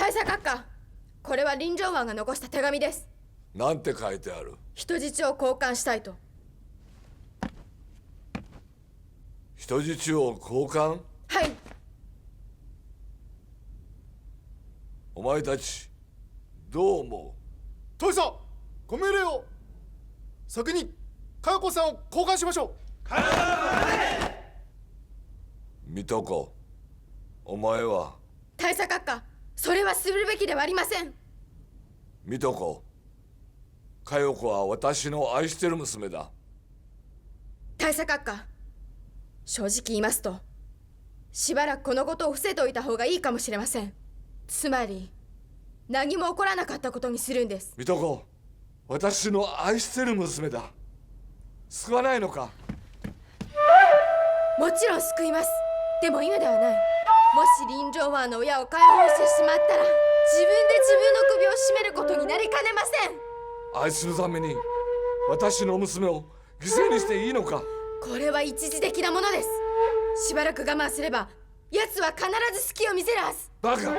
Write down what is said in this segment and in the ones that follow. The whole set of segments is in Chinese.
大佐閣下、これは林城湾が残した手紙です。なんて書いてある？人質を交換したいと。人質を交換？はい。お前たちどう思う？大佐、ご命令を。先に佳代子さんを交換しましょう。水戸子、お前は？大佐閣下、それはするべきではありません。水戸子、佳代子は私の愛してる娘だ。大佐閣下、正直言いますと、しばらくこのことを伏せておいた方がいいかもしれません。つまり何も起こらなかったことにするんです。水戸子、私の愛してる娘だ。救わないのか？もちろん救います。でも今ではない。もし林城湾の親を解放してしまったら、自分で自分の首を絞めることになりかねません。愛するために私の娘を犠牲にしていいのか？これは一時的なものです。しばらく我慢すれば奴は必ず隙を見せるはず。バカ、我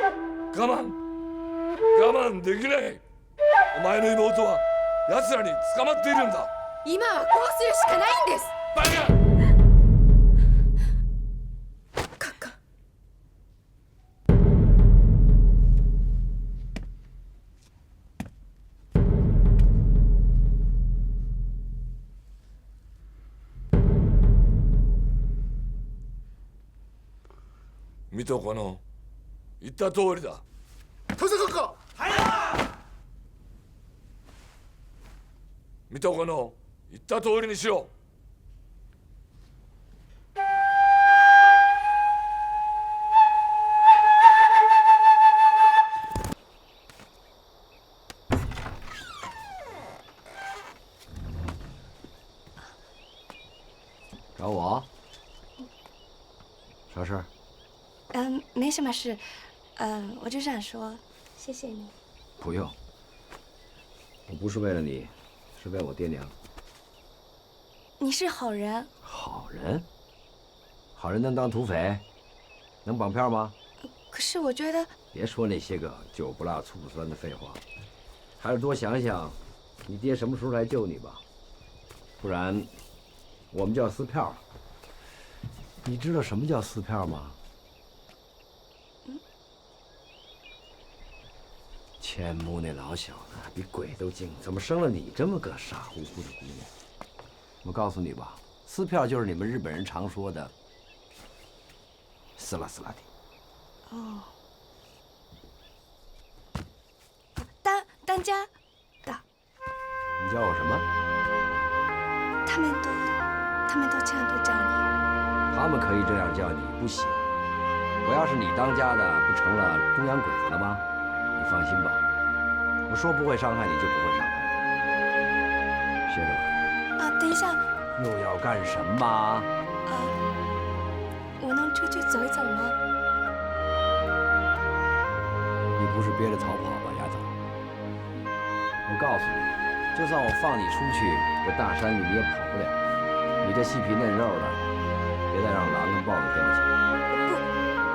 慢できない。お前の妹は奴らに捕まっているんだ。今はこうするしかないんです。バカ！閣下、水戸子の言った通りだ。大佐閣下。水戸子の言った通りにしろ。找我？啥事儿？没什么事，我就想说，谢谢你。不用，我不是为了你，是为我爹娘。你是好人。好人？好人能当土匪？能绑票吗？可是我觉得……别说那些个酒不辣醋不酸的废话，还是多想想，你爹什么时候来救你吧。不然，我们就要撕票。你知道什么叫撕票吗？千木那老小子比鬼都精，怎么生了你这么个傻乎乎的姑娘？我告诉你吧，撕票就是你们日本人常说的“撕拉撕拉的”。哦。当家的。你叫我什么？他们都这样对叫你。他们可以这样叫你，不行。我要是你当家的，不成了中洋鬼子了吗？你放心吧，我说不会伤害你就不会伤害你。歇着吧。啊，等一下。又要干什么？我能出去走一走吗？你不是憋着逃跑吧，丫头？我告诉你，就算我放你出去，这大山里你也跑不了。你这细皮嫩肉的，别再让狼跟豹子叼起。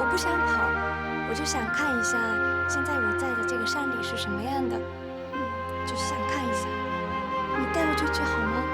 我不想跑，我就想看一下现在我在的这个山里是什么样的，就是想看一下。你带我出去好吗？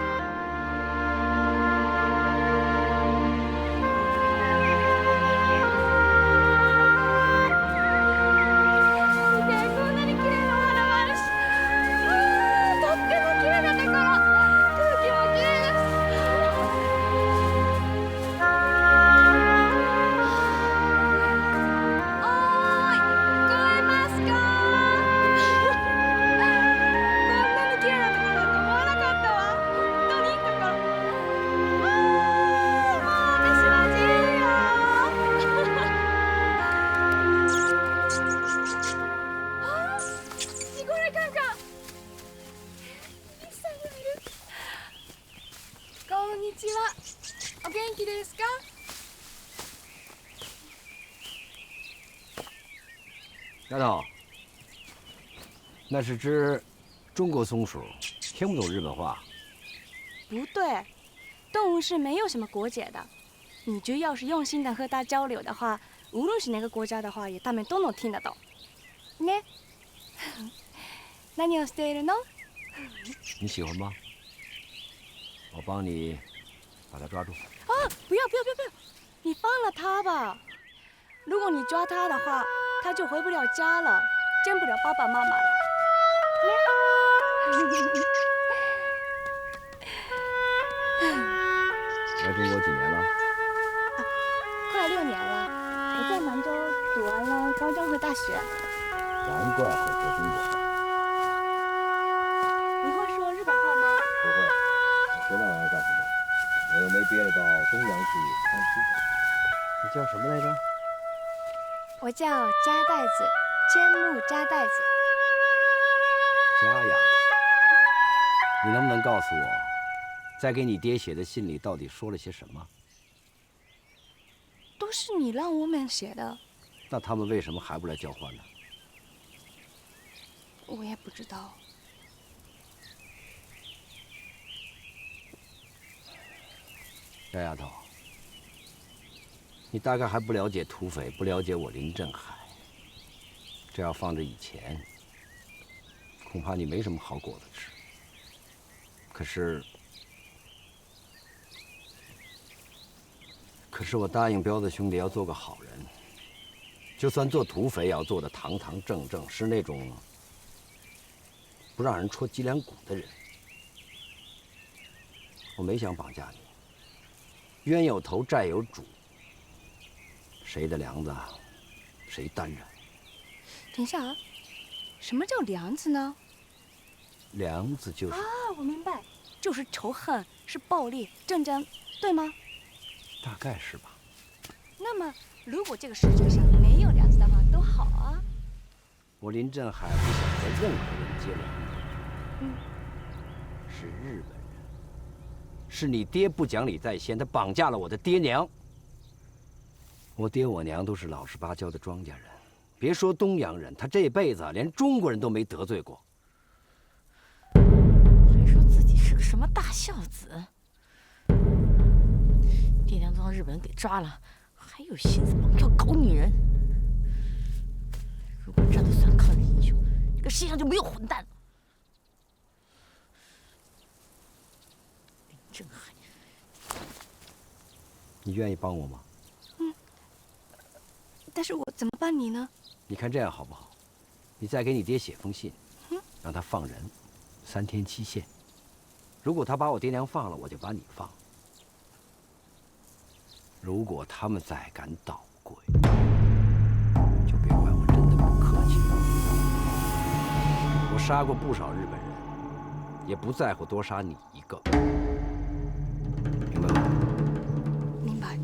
丫头，那是只中国松鼠，听不懂日本话。不对，动物是没有什么国界的。你就要是用心的和它交流的话，无论是哪个国家的话，他们都能听得懂。ね。何をしているの？你喜欢吗？我帮你把它抓住。啊！不要不要不要不要！你放了他吧。如果你抓他的话，他就回不了家了，见不了爸爸妈妈了。来中国几年了？快6年了。我在兰州读完了高中和大学。难怪会说中国话。你会说日本话吗？不会，我学那玩意儿干什么？我又没憋着到东洋去当书生。你叫什么来着？我叫加代子，尖木加代子。佳呀，你能不能告诉我，在给你爹写的信里到底说了些什么？都是你让我们写的，那他们为什么还不来交换呢？我也不知道。小丫头，你大概还不了解土匪，不了解我林振海。这要放着以前，恐怕你没什么好果子吃。可是我答应彪子兄弟要做个好人，就算做土匪，也要做得堂堂正正，是那种不让人戳脊梁骨的人。我没想绑架你，冤有头，债有主，谁的梁子谁担着。等一下啊，什么叫梁子呢？梁子就是啊，我明白，就是仇恨，是暴力、战争，对吗？大概是吧。那么，如果这个世界上没有梁子的话，都好啊。我林振海不想和任何人结梁子。是日本人，是你爹不讲理在先，他绑架了我的爹娘。我爹我娘都是老实巴交的庄稼人，别说东洋人，他这辈子连中国人都没得罪过。还说自己是个什么大孝子，爹娘都让日本人给抓了，还有心思绑票搞女人。如果这都算抗日英雄，这个世界上就没有混蛋了。林振海，你愿意帮我吗？但是我怎么办你呢？你看这样好不好？你再给你爹写封信，让他放人，3天期限。如果他把我爹娘放了，我就把你放。如果他们再敢捣鬼，就别怪我真的不客气。我杀过不少日本人，也不在乎多杀你一个，明白吗？明白。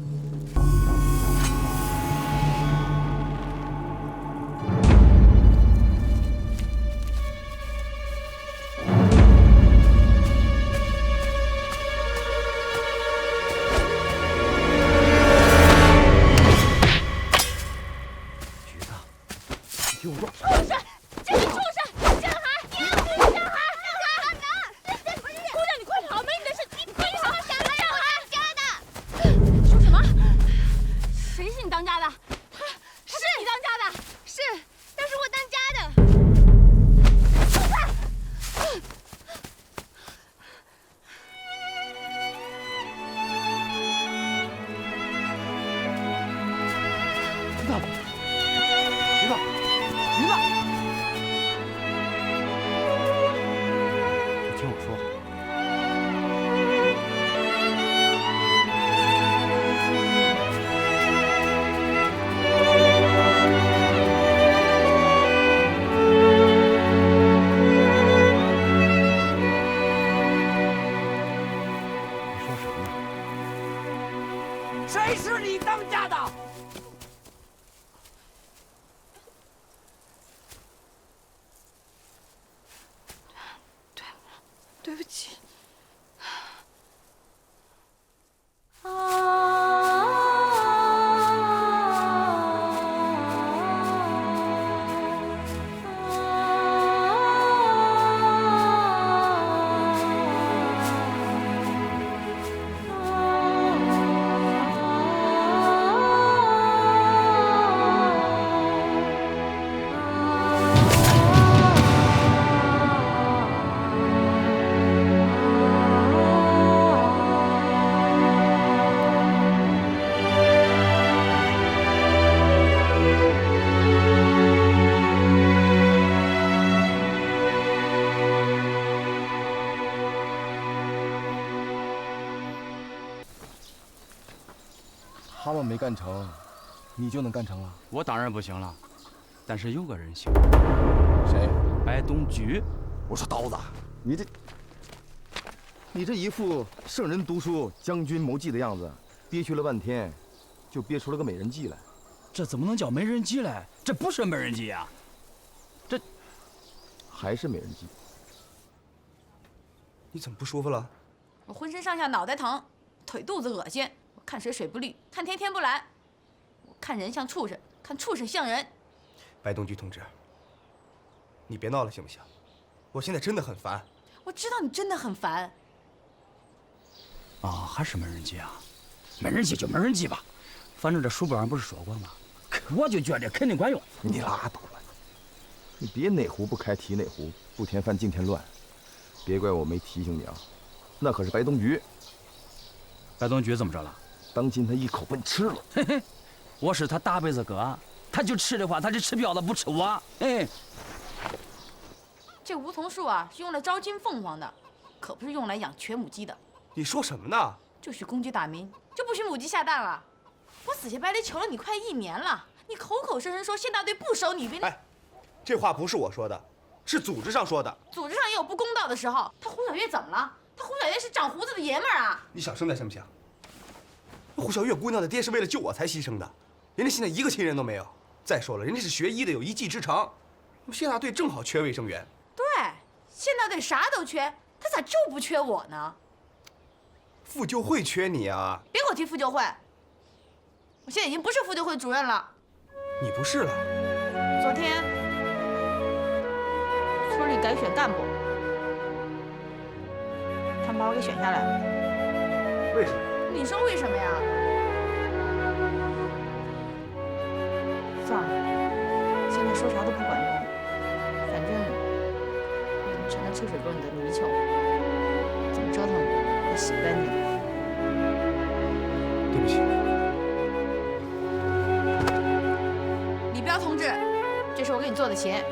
对不起。他们没干成，你就能干成了？我当然不行了，但是有个人行。谁？白东菊。我说刀子，你这一副圣人读书、将军谋计的样子，憋屈了半天，就憋出了个美人计来。这怎么能叫美人计嘞？这不是美人计呀，这还是美人计。你怎么不舒服了？我浑身上下脑袋疼，腿肚子恶心，我看水水不绿，看天天不蓝，我看人像畜生，看畜生像人。白东菊同志，你别闹了行不行？我现在真的很烦。我知道你真的很烦。啊，还是美人计啊？美人计就美人计吧，反正这书本上不是说过吗？我就觉得肯定管用。你拉倒吧，你别哪壶不开提哪壶，不添饭净添乱。别怪我没提醒你啊，那可是白东菊。白东菊怎么着了？当今他一口把你吃了。嘿嘿，我是他大辈子哥，他就吃的话，他就吃彪子不吃我。哎，这梧桐树啊，是用来招金凤凰的，可不是用来养瘸母鸡的。你说什么呢？就许公鸡打鸣，就不许母鸡下蛋了。我死乞白赖求了你快1年了，你口口声声说县大队不收女兵。哎，这话不是我说的，是组织上说的。组织上也有不公道的时候。他胡小月怎么了？他胡小月是长胡子的爷们儿啊！你小声点行不行？胡小月姑娘的爹是为了救我才牺牲的，人家现在一个亲人都没有。再说了，人家是学医的，有一技之长。我们县大队正好缺卫生员。对，县大队啥都缺，他咋就不缺我呢？妇救会缺你啊！别给我提妇救会，我现在已经不是妇救会主任了。你不是了。昨天村里改选干部，他们把我给选下来了。为什么？你说为什么呀？算了，现在说啥都不管用，反正已经成了臭水沟里的泥鳅，怎么折腾也洗不干净。对不起。李彪同志，这是我给你做的鞋，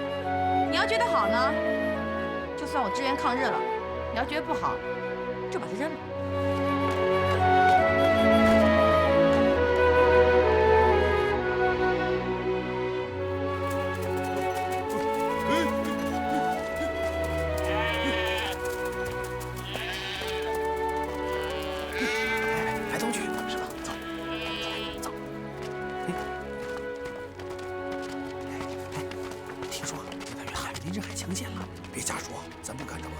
你要觉得好呢，就算我支援抗日了；你要觉得不好，就把它扔了。白东菊，是吧？走，走。听说这个月海林这还强奸了，别瞎说，咱不干这个的。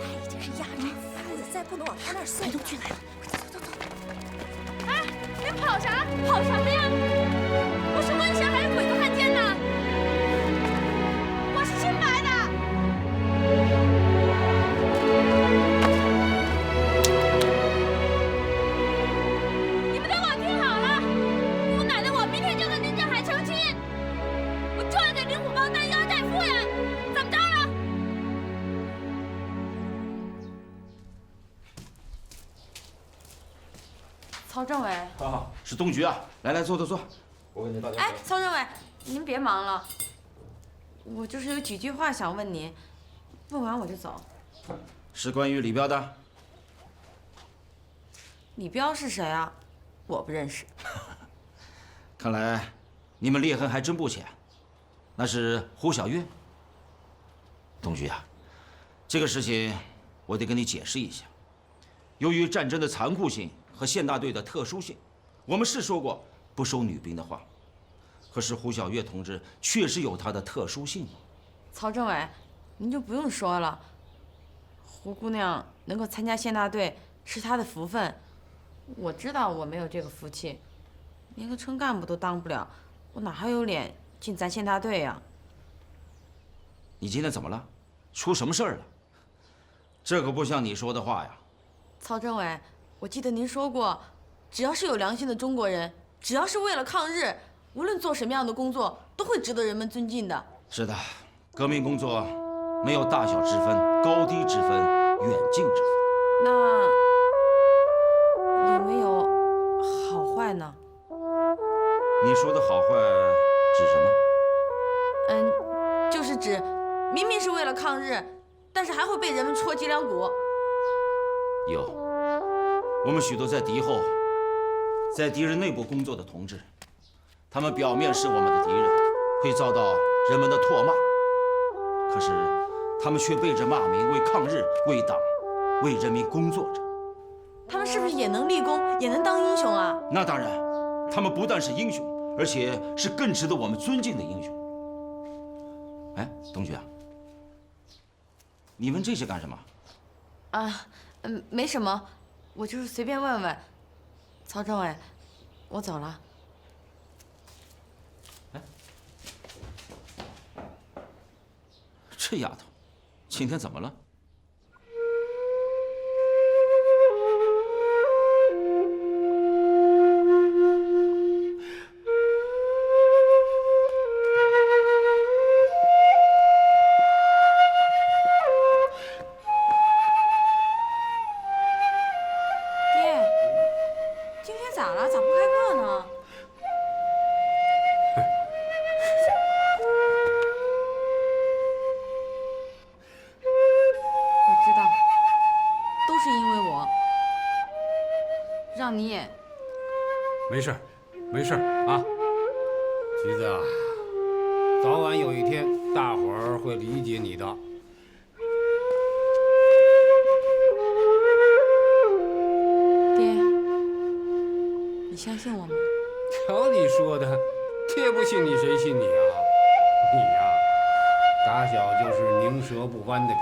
他已经是压人夫子，再不能往他那儿送。白东菊来了，走走走。哎，你跑啥？跑什么呀？我是瘟神还是鬼子汉奸呢？我是清白的。你们都给我听好了，姑奶奶，我明天就跟林振海成亲，我就要给灵虎帮当腰带夫人，怎么着了？曹政委。啊，是东菊啊！来来，坐坐坐，我给你打电话。哎，曹政委，您别忙了，我就是有几句话想问您，问完我就走。是关于李彪的。李彪是谁啊？我不认识。看来你们裂痕还真不浅。那是胡小月。东菊啊，这个事情我得跟你解释一下。由于战争的残酷性和县大队的特殊性，我们是说过不收女兵的话。可是胡小月同志确实有她的特殊性。曹政委，您就不用说了。胡姑娘能够参加县大队是她的福分，我知道我没有这个福气，连个村干部都当不了，我哪还有脸进咱县大队呀？你今天怎么了？出什么事儿了？这可不像你说的话呀。曹政委，我记得您说过，只要是有良心的中国人，只要是为了抗日，无论做什么样的工作，都会值得人们尊敬的。是的，革命工作没有大小之分、高低之分、远近之分。那有没有好坏呢？你说的好坏指什么？就是指明明是为了抗日，但是还会被人们戳脊梁骨。有，我们许多在敌后在敌人内部工作的同志，他们表面是我们的敌人，会遭到人们的唾骂，可是他们却背着骂名为抗日、为党、为人民工作着。他们是不是也能立功，也能当英雄啊？那当然，他们不但是英雄，而且是更值得我们尊敬的英雄。哎，同学啊，你问这些干什么？啊，没什么，我就是随便问问。曹政委，我走了。哎，这丫头，今天怎么了？让你也没事，没事啊，橘子啊，早晚有一天，大伙儿会理解你的。爹，你相信我吗？瞧你说的，爹不信你谁信你啊？你呀，打小就是宁折不弯的脾气，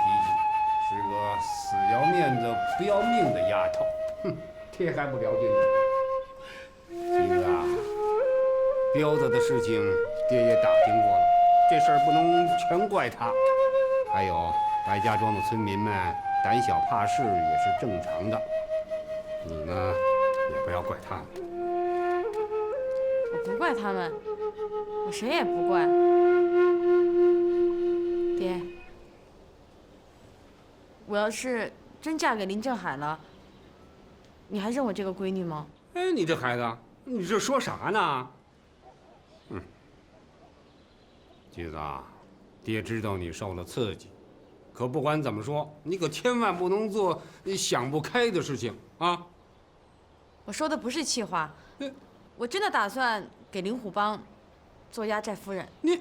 是个死要面子不要命的丫头。哼，爹还不了解你。橘子啊，彪子的事情爹也打听过了，这事儿不能全怪他。还有白家庄的村民们胆小怕事也是正常的，你呢也不要怪他们。我不怪他们，我谁也不怪。爹，我要是真嫁给林振海了，你还认我这个闺女吗？哎，你这孩子，你这说啥呢？橘子啊，爹知道你受了刺激，可不管怎么说，你可千万不能做你想不开的事情啊！我说的不是气话，我真的打算给灵虎帮做压寨夫人。你。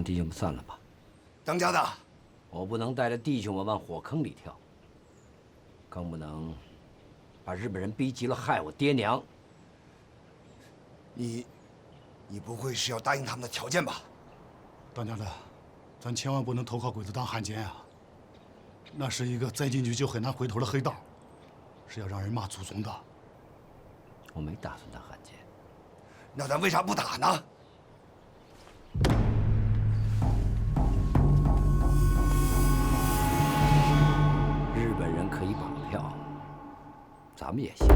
弟兄们散了吧。当家的，我不能带着弟兄们往火坑里跳，更不能把日本人逼急了害我爹娘。你不会是要答应他们的条件吧？当家的，咱千万不能投靠鬼子当汉奸啊！那是一个栽进去就很难回头的黑道，是要让人骂祖宗的。我没打算当汉奸。那咱为啥不打呢？日本人可以绑票，咱们也行。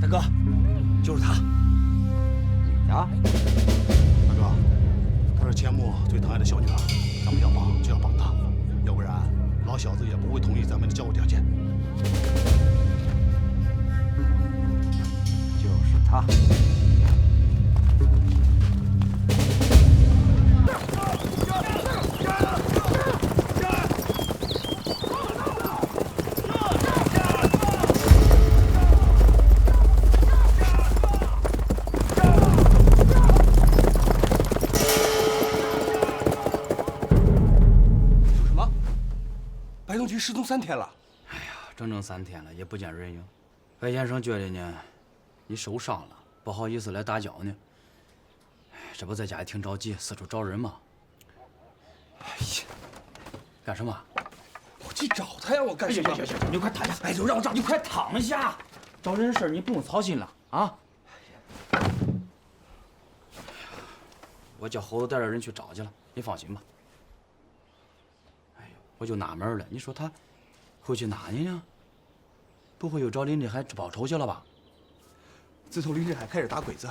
大哥，就是他。啊？大哥，她是千木最疼爱的小女儿，咱们要帮就要帮她，要不然老小子也不会同意咱们的交换条件。就是他。白东菊失踪3天了。哎呀，整整3天了，也不见人影。白先生觉得呢，你受伤了，不好意思来打搅呢。哎，这不在家也挺着急，四处找人吗？哎呀，干什么？我去找他呀！我干什么？行，你快躺下。哎，就让我找你快躺下。找人事你不用操心了啊。我叫猴子带着人去找去了，你放心吧。哎呦，我就纳闷了，你说他回去哪里呢？不会又找林振海报仇去了吧？自从林振海开始打鬼子，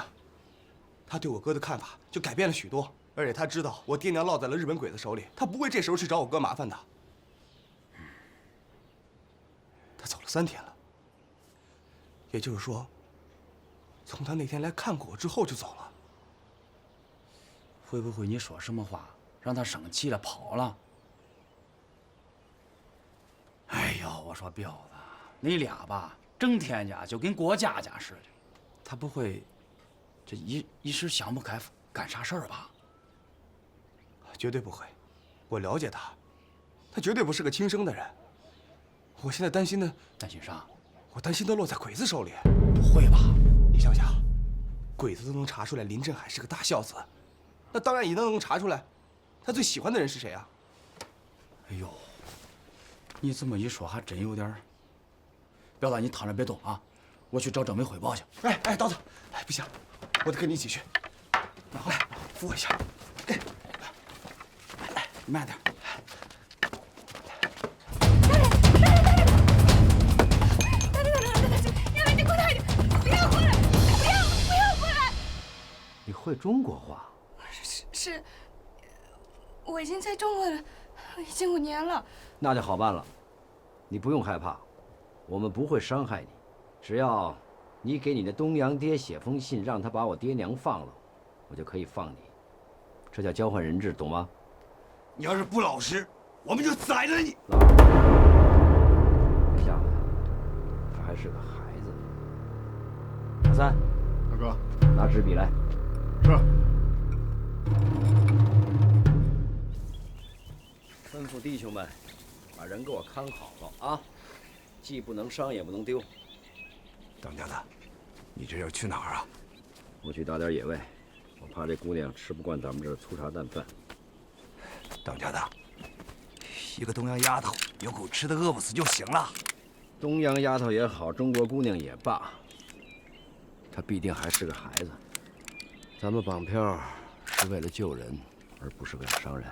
他对我哥的看法就改变了许多。而且他知道我爹娘落在了日本鬼子手里，他不会这时候去找我哥麻烦的。他走了3天了，也就是说，从他那天来看过我之后就走了。会不会你说什么话让他生气了跑了？哎呦，我说彪子，你俩吧，整天家就跟过家家似的。他不会这一时想不开干啥事儿吧？绝对不会，我了解他，他绝对不是个轻生的人。我现在担心的，担心啥？我担心他落在鬼子手里。不会吧？你想想，鬼子都能查出来林振海是个大孝子，那当然也能查出来，他最喜欢的人是谁啊？哎呦，你这么一说，还真有点儿。彪子，你躺着别动啊，我去找政委汇报去。哎，刀子，哎，不行，我得跟你一起去。来，扶我一下。来，慢点。你会中国话？是，我已经在中国了，已经5年了。那就好办了，你不用害怕，我们不会伤害你，只要你给你的东洋爹写封信，让他把我爹娘放了，我就可以放你。这叫交换人质，懂吗？你要是不老实，我们就宰了你！别吓唬他，他还是个孩子。老三，大哥，拿纸笔来。是。吩咐弟兄们，把人给我看好了啊！既不能伤，也不能丢。当家的，你这要去哪儿啊？我去打点野味，我怕这姑娘吃不惯咱们这儿粗茶淡饭。当家的，一个东洋丫头，有口吃的饿不死就行了。东洋丫头也好，中国姑娘也罢，她必定还是个孩子。咱们绑票是为了救人，而不是为了伤人。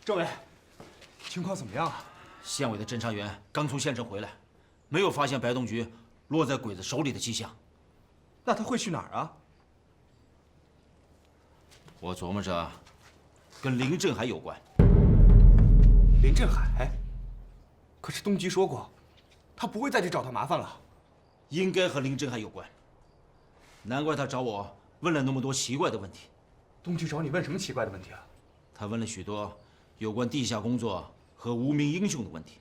政委，情况怎么样啊？县委的侦查员刚从县城回来，没有发现白东菊落在鬼子手里的迹象。那他会去哪儿啊？我琢磨着，跟林振海有关。林振海？可是东菊说过，他不会再去找他麻烦了。应该和林振海有关。难怪他找我问了那么多奇怪的问题。东菊找你问什么奇怪的问题啊？他问了许多有关地下工作和无名英雄的问题。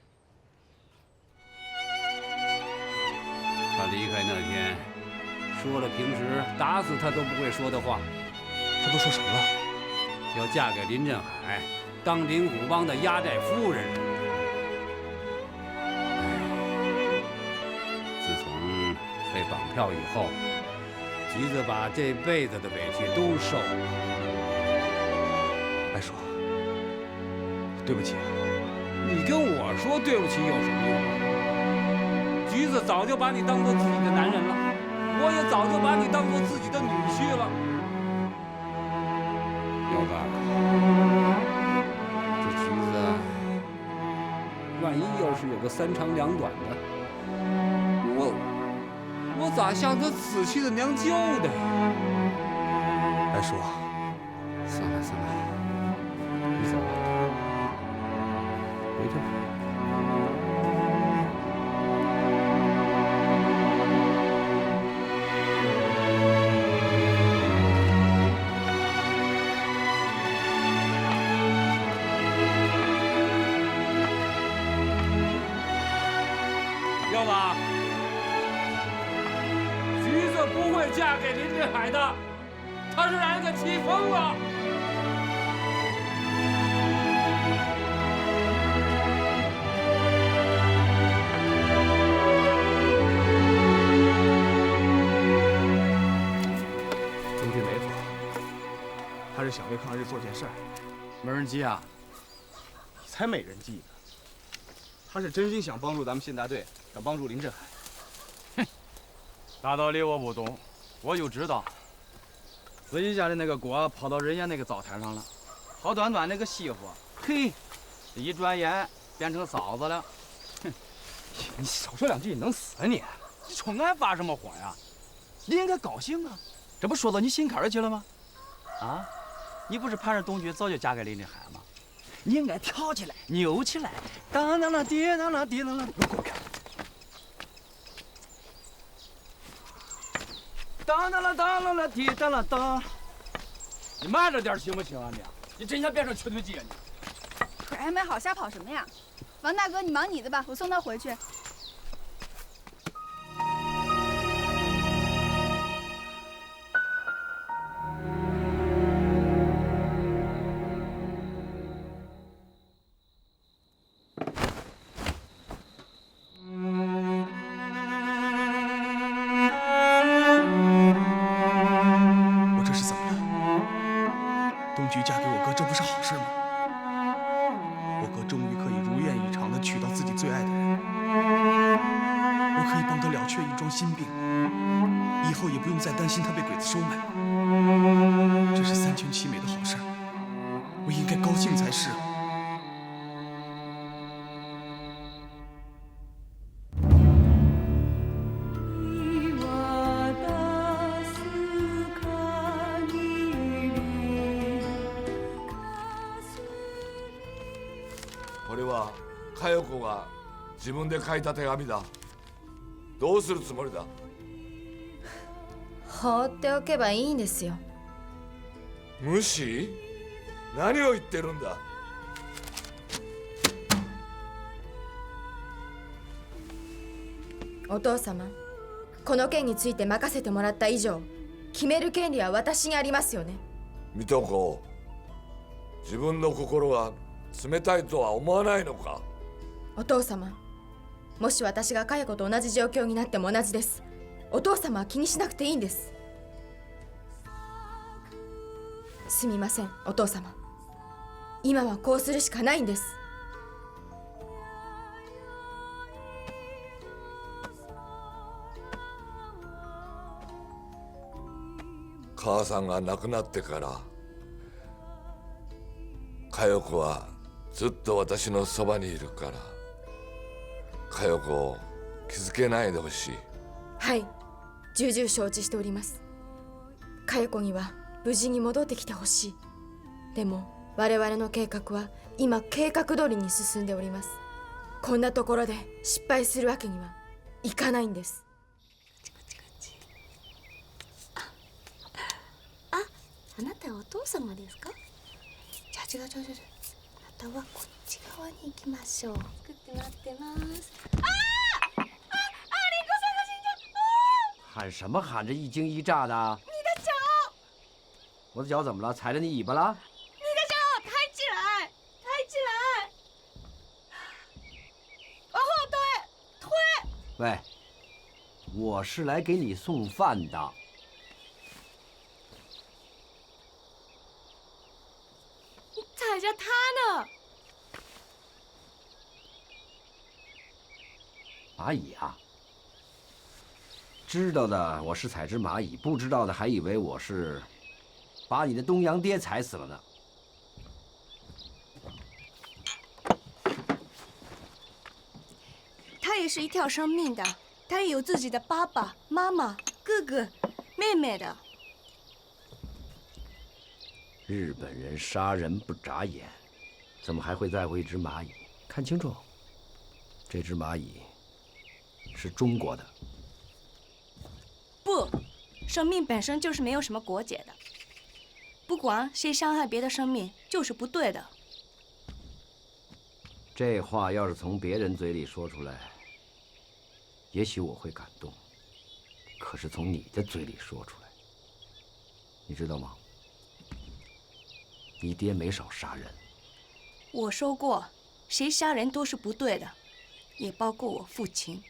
他离开那天，说了平时打死他都不会说的话。他都说什么了？要嫁给林振海，当林虎帮的压寨夫人。自从被绑票以后，橘子把这辈子的委屈都受了。白叔，对不起。你跟我说对不起有什么用啊？橘子早就把你当做自己的男人了，我也早就把你当做自己的女婿了。老大，这橘子，万一要是有个三长两短的，我咋像他死去的娘舅的呀？白叔，算了算了，你走吧，回去吧。耀子，橘子不会嫁给林振海的，他是让人给气疯了。东局没错，他是想为抗日做件事儿。没人急啊？你才没人记呢。他是真心想帮助咱们县大队，想帮助林振海。哼，大道理我不懂，我就知道自己家的那个锅跑到人家那个灶台上了，好端端那个媳妇，嘿，一转眼变成嫂子了。哼，你少说两句，你能死啊你！你冲俺发什么火呀？你应该高兴啊，这不说到你心坎儿去了吗？啊，你不是盼着东菊早就嫁给林振海吗？你应该跳起来，扭起来，当当啷滴当啷滴当啷，滚开！当当啷当啷啷滴当啷当，你慢着点行不行啊你？你真想变成瘸腿鸡啊你？腿还没好，瞎跑什么呀？王大哥，你忙你的吧，我送他回去。我这是怎么了？东菊嫁给我哥，这不是好事吗？我哥终于可以如愿以偿地娶到自己最爱的人，我可以帮他了却一桩心病，以后也不用再担心他被鬼子收买。这是三全其美的好事，我应该高兴才是。これは佳代子が自分で書いた手紙だ。どうするつもりだ？放っておけばいいんですよ。無視？何を言ってるんだ？お父様、この件について任せてもらった以上、決める権利は私にありますよね。水戸子、自分の心が冷たいとは思わないのか？お父様、もし私が佳代子と同じ状況になっても同じです。お父様は気にしなくていいんです。すみません、お父様。今はこうするしかないんです。母さんが亡くなってから佳代子はずっと私のそばにいるから、佳代子を気づけないでほしい。はい、重々承知しております。佳代子には無事に戻ってきてほしい。でも我々の計画は今計画通りに進んでおります。こんなところで失敗するわけにはいかないんです。あなたはお父様ですか？じゃあ違う。あなたはこっち側に行きましょう。作って待ってます。喊什么喊着一惊一乍的？你的脚，我的脚怎么了？踩着你尾巴了？你的脚抬起来，抬起来，往后推。喂，我是来给你送饭的。你踩着它呢。蚂蚁啊！知道的我是踩只蚂蚁，不知道的还以为我是把你的东洋爹踩死了呢。他也是一条生命的，他也有自己的爸爸妈妈、哥哥、妹妹的。日本人杀人不眨眼，怎么还会在乎一只蚂蚁？看清楚，这只蚂蚁是中国的。不，生命本身就是没有什么国界的，不管谁伤害别的生命，就是不对的。这话要是从别人嘴里说出来，也许我会感动，可是从你的嘴里说出来，你知道吗？你爹没少杀人。我说过，谁杀人都是不对的，也包括我父亲。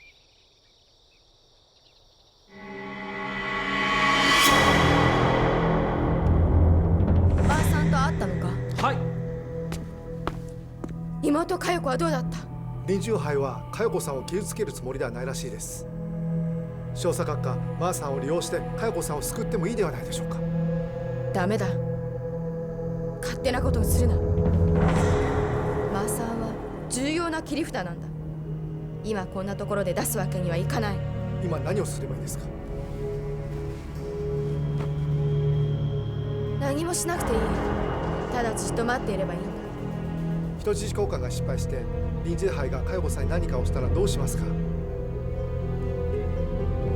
ばあさんと会ったのか？はい。妹佳代子はどうだった？林中杯は佳代子さんを傷つけるつもりではないらしいです。少佐閣下、ばあさんを利用して佳代子さんを救ってもいいではないでしょうか。ダメだ。勝手なことをするな。ばあさんは重要な切り札なんだ。今こんなところで出すわけにはいかない。今何をすればいいですか？何もしなくていい。ただじっと待っていればいいんだ。人質交換が失敗して林中杯が佳代子さんに何かをしたらどうしますか？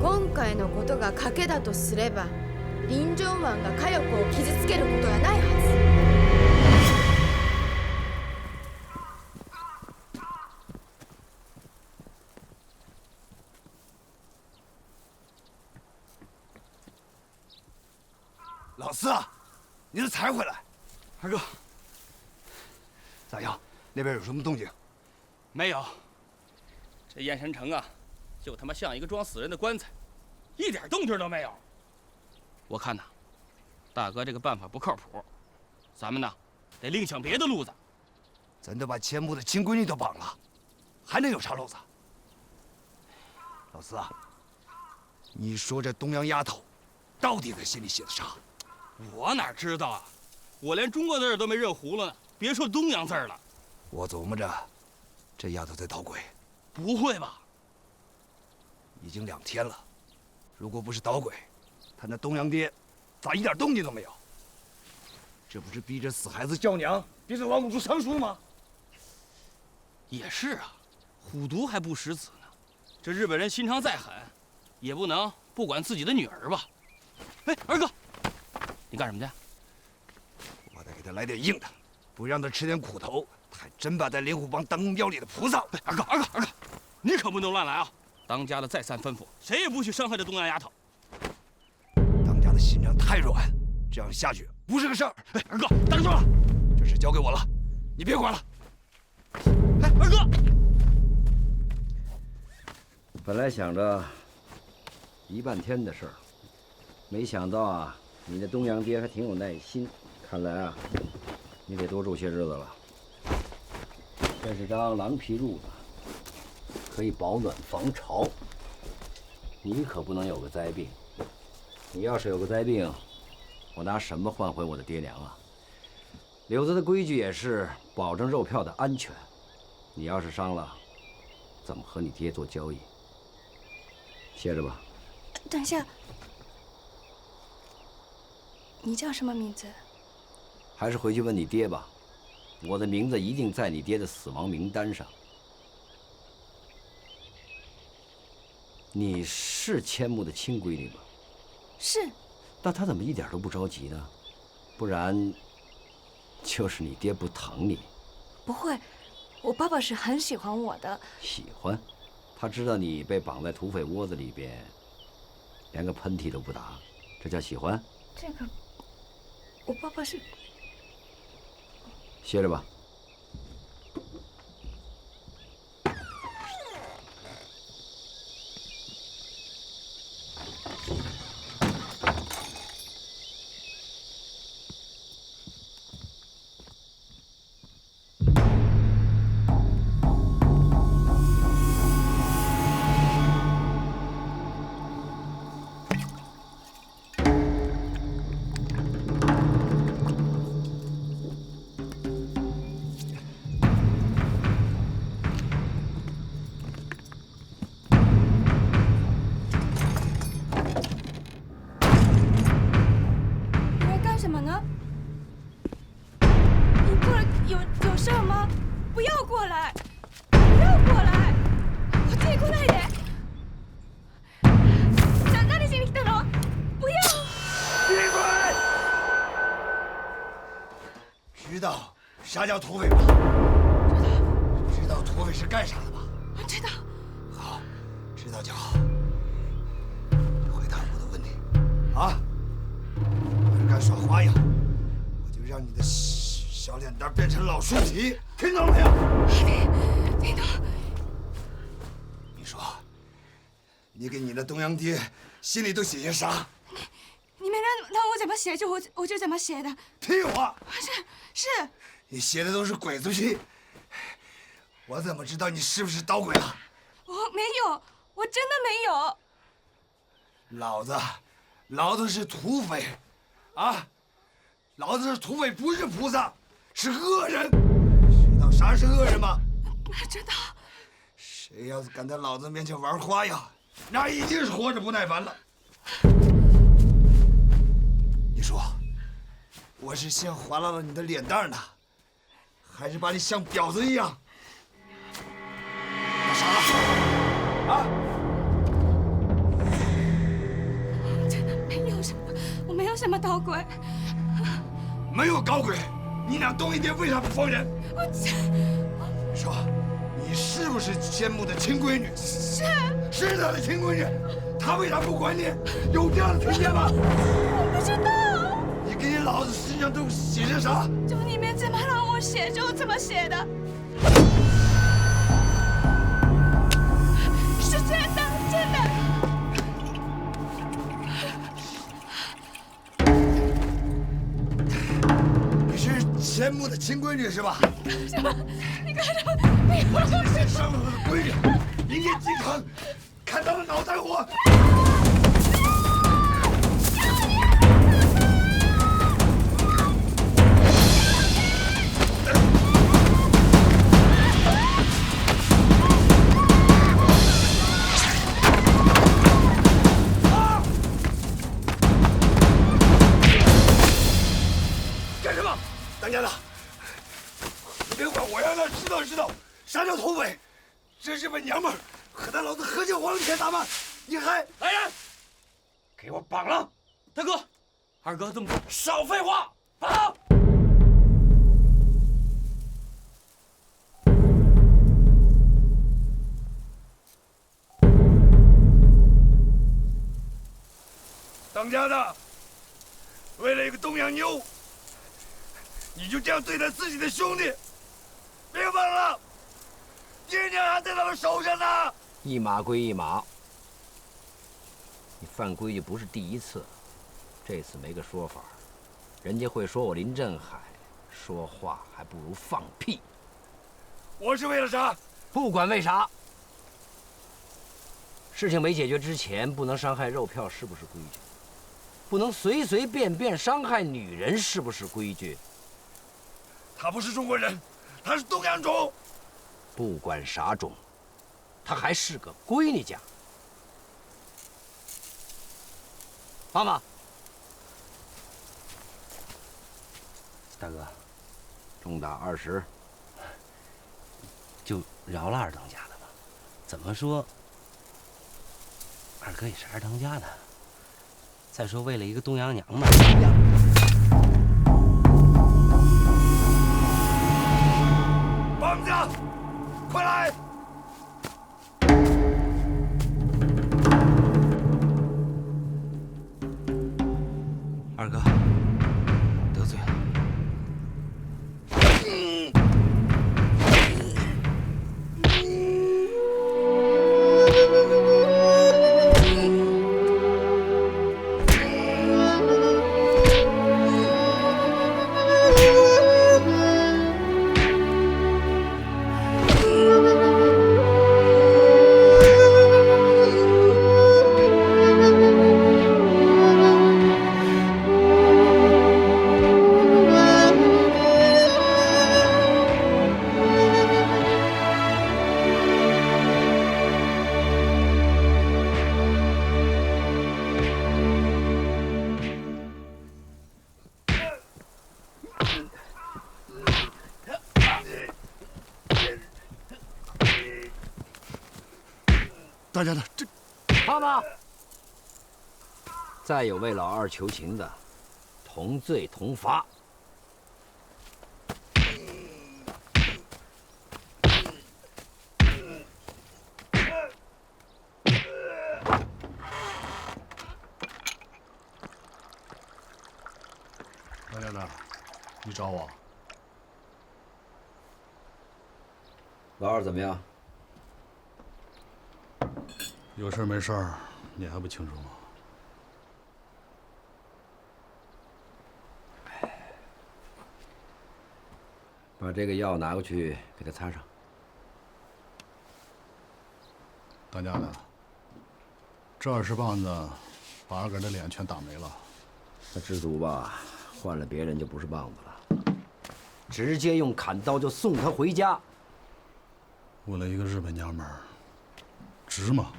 今回のことが賭けだとすれば、林城湾が佳代子を傷つけることはないはず。老四，你的财回来。二哥，咋样？那边有什么动静？没有。这燕山城啊，就他妈像一个装死人的棺材，一点动静都没有。我看呐，大哥这个办法不靠谱，咱们呢得另想别的路子。咱都把千木的亲闺女都绑了，还能有啥路子？老四啊，你说这东洋丫头，到底在心里写的啥？我哪知道啊！我连中国字儿都没认糊了呢，别说东洋字儿了。我琢磨着，这丫头在捣鬼。不会吧？已经2天了，如果不是捣鬼，他那东洋爹咋一点动静都没有？这不是逼着死孩子叫娘，逼着老母猪上书吗？也是啊，虎毒还不食子呢。这日本人心肠再狠，也不能不管自己的女儿吧？哎，二哥。你干什么去？我得给他来点硬的，不让他吃点苦头，他还真把咱灵虎帮当庙里的菩萨。二哥，你可不能乱来啊！当家的再三吩咐，谁也不许伤害这东洋丫头。当家的心肠太软，这样下去不是个事儿。哎，二哥，当住了！这事交给我了，你别管了。哎，二哥，本来想着一半天的事儿，没想到啊。你的东洋爹还挺有耐心，看来啊，你得多住些日子了。这是张狼皮褥子，可以保暖防潮。你可不能有个灾病，你要是有个灾病，我拿什么换回我的爹娘啊？柳子的规矩也是保证肉票的安全，你要是伤了，怎么和你爹做交易？歇着吧。等一下。你叫什么名字？还是回去问你爹吧，我的名字一定在你爹的死亡名单上。你是千木的亲闺女吗？是。那他怎么一点都不着急呢？不然，就是你爹不疼你。不会，我爸爸是很喜欢我的。喜欢？他知道你被绑在土匪窝子里边，连个喷嚏都不打，这叫喜欢？这个。我爸爸是。歇着吧。不要过来，不要过来！こっちに来ないで！何しに来たの？不要！闭嘴！知道啥叫土匪吗？知道土匪是干啥的吗？知道。好，知道就好。回答我的问题，啊！要是敢耍花样，我就让你的小脸蛋变成老树皮，听到了没有？听到。你说，你给你的东洋爹心里都写些啥？你们让我怎么写我就怎么写的。屁话！是，你写的都是鬼子屁。我怎么知道你是不是捣鬼了？我没有，我真的没有。老子是土匪，啊！老子是土匪，不是菩萨，是恶人。知道啥是恶人吗？知道。谁要是敢在老子面前玩花样，那一定是活着不耐烦了。你说，我是先划拉了你的脸蛋呢，还是把你像婊子一样？那啥了？啊？真的没有什么，我没有什么捣鬼。没有搞鬼，你俩东一爹为啥不放人？说，你是不是千木的亲闺女？是他的亲闺女，他为啥不管你？有这样的条件吗？我不知道。你给你老子身上都写着啥？就你们怎么让我写就怎么写的。是真的，真的。你是千木的亲闺女是吧？什么？你干什么？我今天伤了我的闺女，明天进城看她的脑袋活。干什么？当家的！你别管，我让他知道啥叫土匪。这日本娘们儿和他老子合起黄天打扮，你还来人，给我绑了！大哥，二哥这么少废话，绑！当家的，为了一个东洋妞，你就这样对待自己的兄弟，别忘了，爹娘还在他们手上呢。一码归一码，你犯规矩不是第一次了，这次没个说法，人家会说我林振海说话还不如放屁。我是为了啥？不管为啥，事情没解决之前，不能伤害肉票，是不是规矩？不能随随便便伤害女人，是不是规矩？他不是中国人，他是东洋种。不管啥种，他还是个闺女家。妈妈，大哥，重打20，就饶了二当家的吧。怎么说，二哥也是二当家的。再说，为了一个东洋娘们绑架，快来！二哥，得罪了。大家的这，好吗？再有为老二求情的，同罪同罚。大家的，你找我？老二怎么样？有事没事儿，你还不清楚吗？把这个药拿过去给他擦上。当家的，这20棒子把二哥的脸全打没了。他知足吧，换了别人就不是棒子了。直接用砍刀就送他回家。为了一个日本娘们儿，值吗？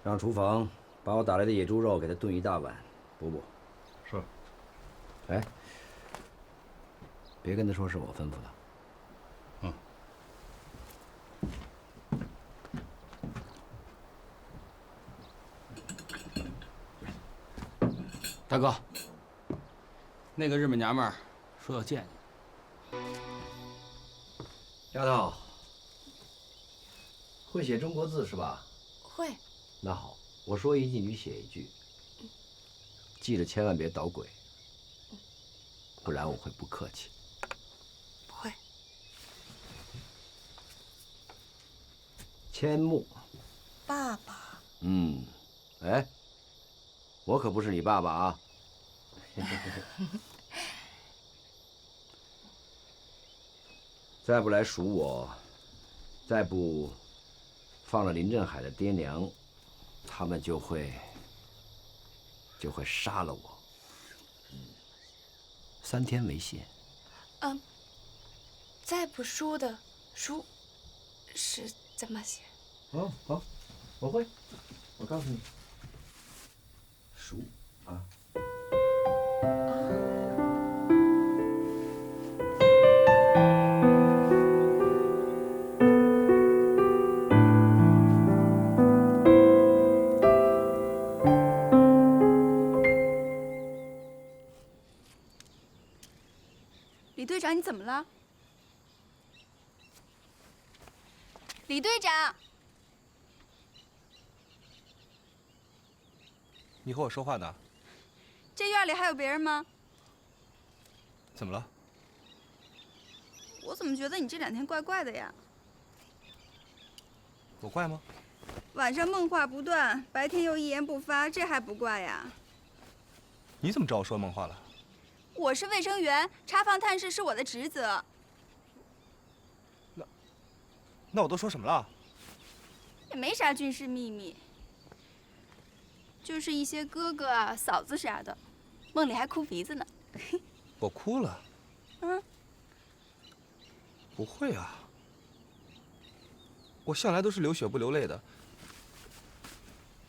让厨房把我打来的野猪肉给他炖一大碗，补补。是。哎，别跟他说是我吩咐的。大哥，那个日本娘们儿说要见你。丫头，会写中国字是吧？会。那好，我说一句你写一句，记着千万别捣鬼，不然我会不客气。不会。千木。爸爸。哎，我可不是你爸爸啊。再不来数我，再不放了林振海的爹娘，他们就会杀了我。3天为限。再不输的输是怎么写？哦，好，我会，我告诉你，数啊。李队长，你怎么了？李队长，你和我说话呢？这院里还有别人吗？怎么了？我怎么觉得你这2天怪怪的呀？我怪吗？晚上梦话不断，白天又一言不发，这还不怪呀？你怎么知道我说梦话了？我是卫生员，查房探视是我的职责。那我都说什么了？也没啥军事秘密，就是一些哥哥啊、嫂子啥的，梦里还哭鼻子呢。我哭了？嗯，不会啊，我向来都是流血不流泪的。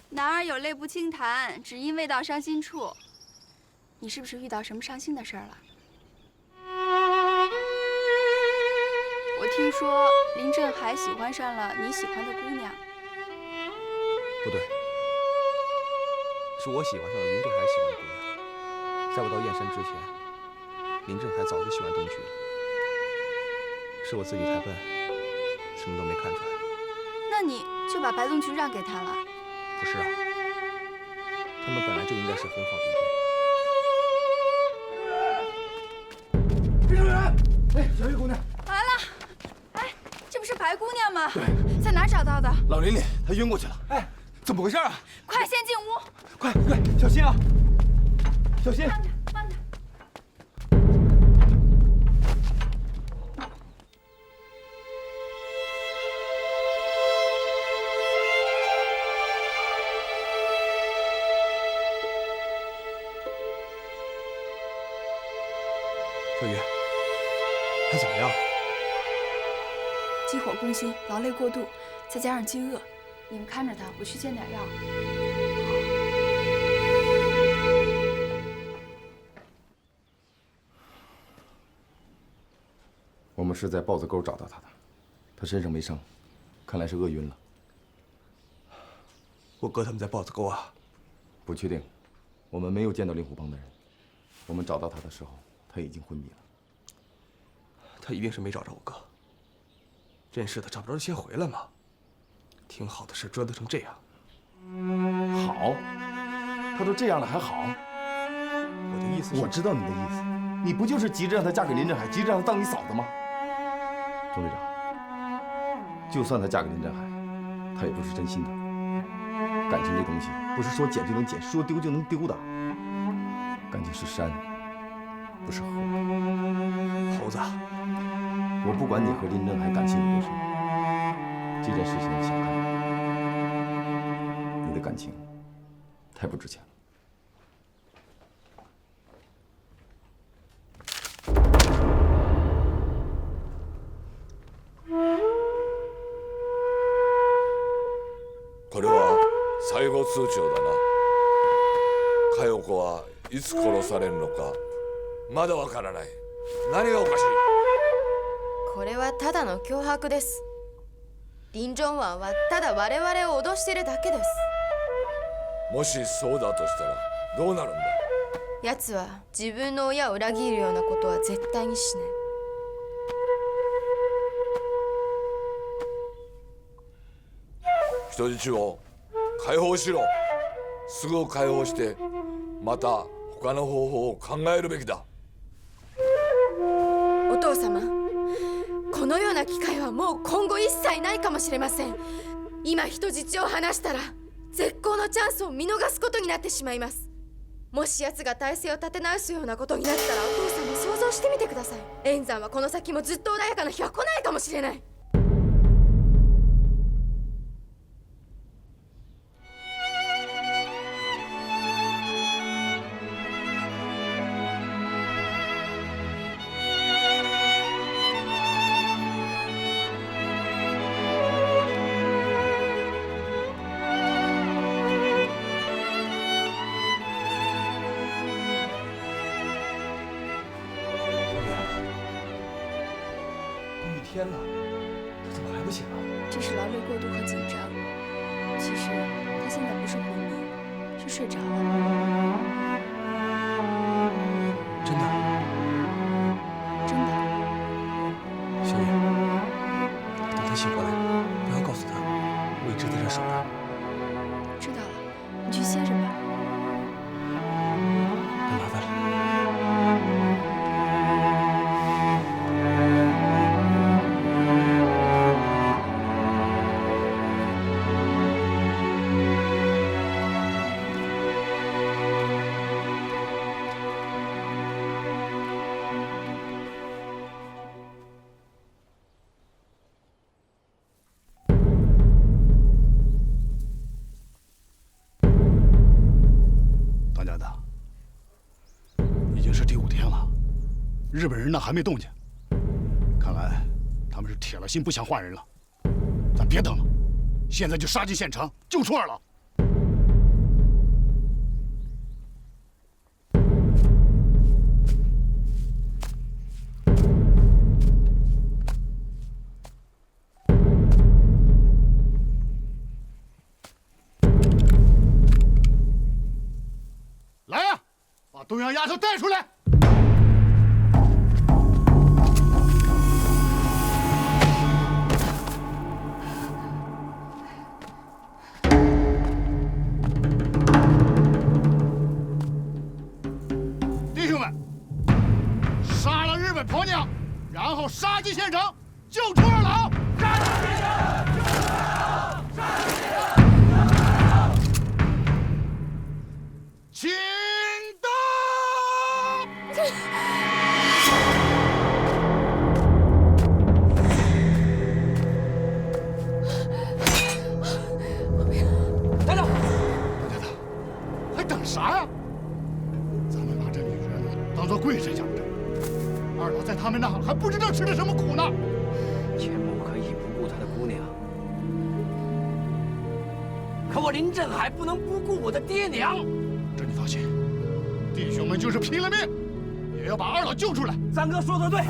男儿有泪不轻弹，只因未到伤心处。你是不是遇到什么伤心的事儿了？我听说林振海喜欢上了你喜欢的姑娘。不对，是我喜欢上了林振海喜欢的姑娘。在我到燕山之前，林振海早就喜欢东菊了。是我自己太笨，什么都没看出来。那你就把白东菊让给他了？不是啊，他们本来就应该是很好的一对。别生人！哎，小玉姑娘。来了。哎，这不是白姑娘吗？对。在哪找到的？老林里，她晕过去了。哎，怎么回事啊？快，先进屋。快，小心啊！小心。慢点，慢点。小雨，他怎么样？急火攻心，劳累过度，再加上饥饿，你们看着他，我去煎点药。我们是在豹子沟找到他的，他身上没伤，看来是饿晕了。我哥他们在豹子沟啊？不确定，我们没有见到令狐帮的人。我们找到他的时候，他已经昏迷了。他一定是没找着我哥。认识的找不着就先回来嘛。挺好的事折腾成这样。好，他都这样了还好？我的意思是，我知道你的意思，你不就是急着让她嫁给林振海，急着让她当你嫂子吗？钟队长，就算她嫁给林振海，她也不是真心的。感情这东西不是说捡就能捡，说丢就能丢的。感情是山，不是河。猴子，我不管你和林振海感情有多深，这件事情你想干，你的感情太不值钱了。これは最後通帳だな。佳代子はいつ殺されるのかまだわからない。何がおかしい？これはただの脅迫です。林正湾はただ我々を脅してるだけです。もしそうだとしたらどうなるんだ？奴は自分の親を裏切るようなことは絶対にしない。人質を解放しろ。すぐ解放してまた他の方法を考えるべきだ。お父様、このような機会はもう今後一切ないかもしれません。今人質を離したら絶好のチャンスを見逃すことになってしまいます。もし奴が体勢を立て直すようなことになったら、お父さんも想像してみてください。円山はこの先もずっと穏やかな日は来ないかもしれない。天了，他怎么还不醒啊？这是劳累过度和紧张。其实他现在不是昏迷，是睡着了。真的？真的。小雨，等他醒过来，不要告诉他，我一直在这守着。知道了，你去歇着吧。那麻烦了。日本人呢还没动静，看来他们是铁了心不想换人了。咱别等了，现在就杀进县城救出二老。来呀，把东洋丫头带出来！婆娘，然后杀进县城，救出二老。杀进县城，救出二老！杀进县城，救出二老！请等等，还等啥呀？咱们把这女人当做贵人养着。二老在他们那还不知道吃了什么苦呢，却不可以不顾他的姑娘。可我林振海不能不顾我的爹娘。这你放心，弟兄们就是拼了命，也要把二老救出来。三哥说的对，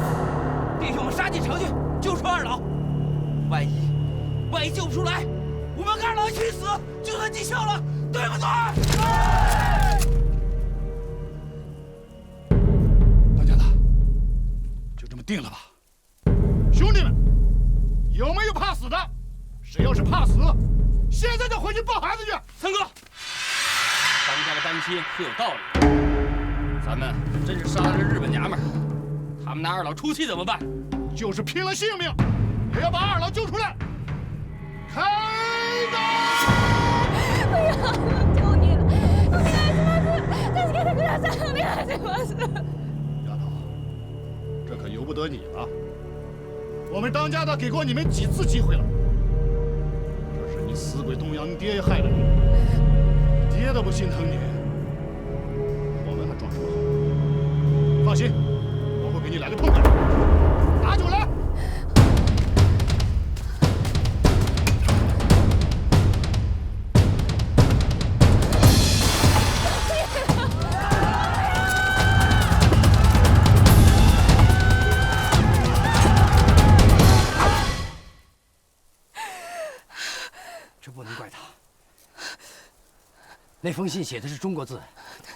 弟兄们杀进城去，救出二老。万一救不出来，我们二老去死就算尽孝了，对不对？当家的，就这么定了吧。兄弟们，有没有怕死的？谁要是怕死，现在就回去抱孩子去。三哥，当家的担心是有道理。咱们真是杀了这日本娘们儿，他们拿二老出气怎么办？就是拼了性命，也要把二老救出来。开刀！不要，求你了，お願いします。助けてください，お願いします。丫头，这可由不得你了。我们当家的给过你们几次机会了，这是你死鬼东阳，你爹也害了你，爹都不心疼你，我们还装什么好？放心，我会给你来个痛快。拿酒来！这不能怪他。那封信写的是中国字，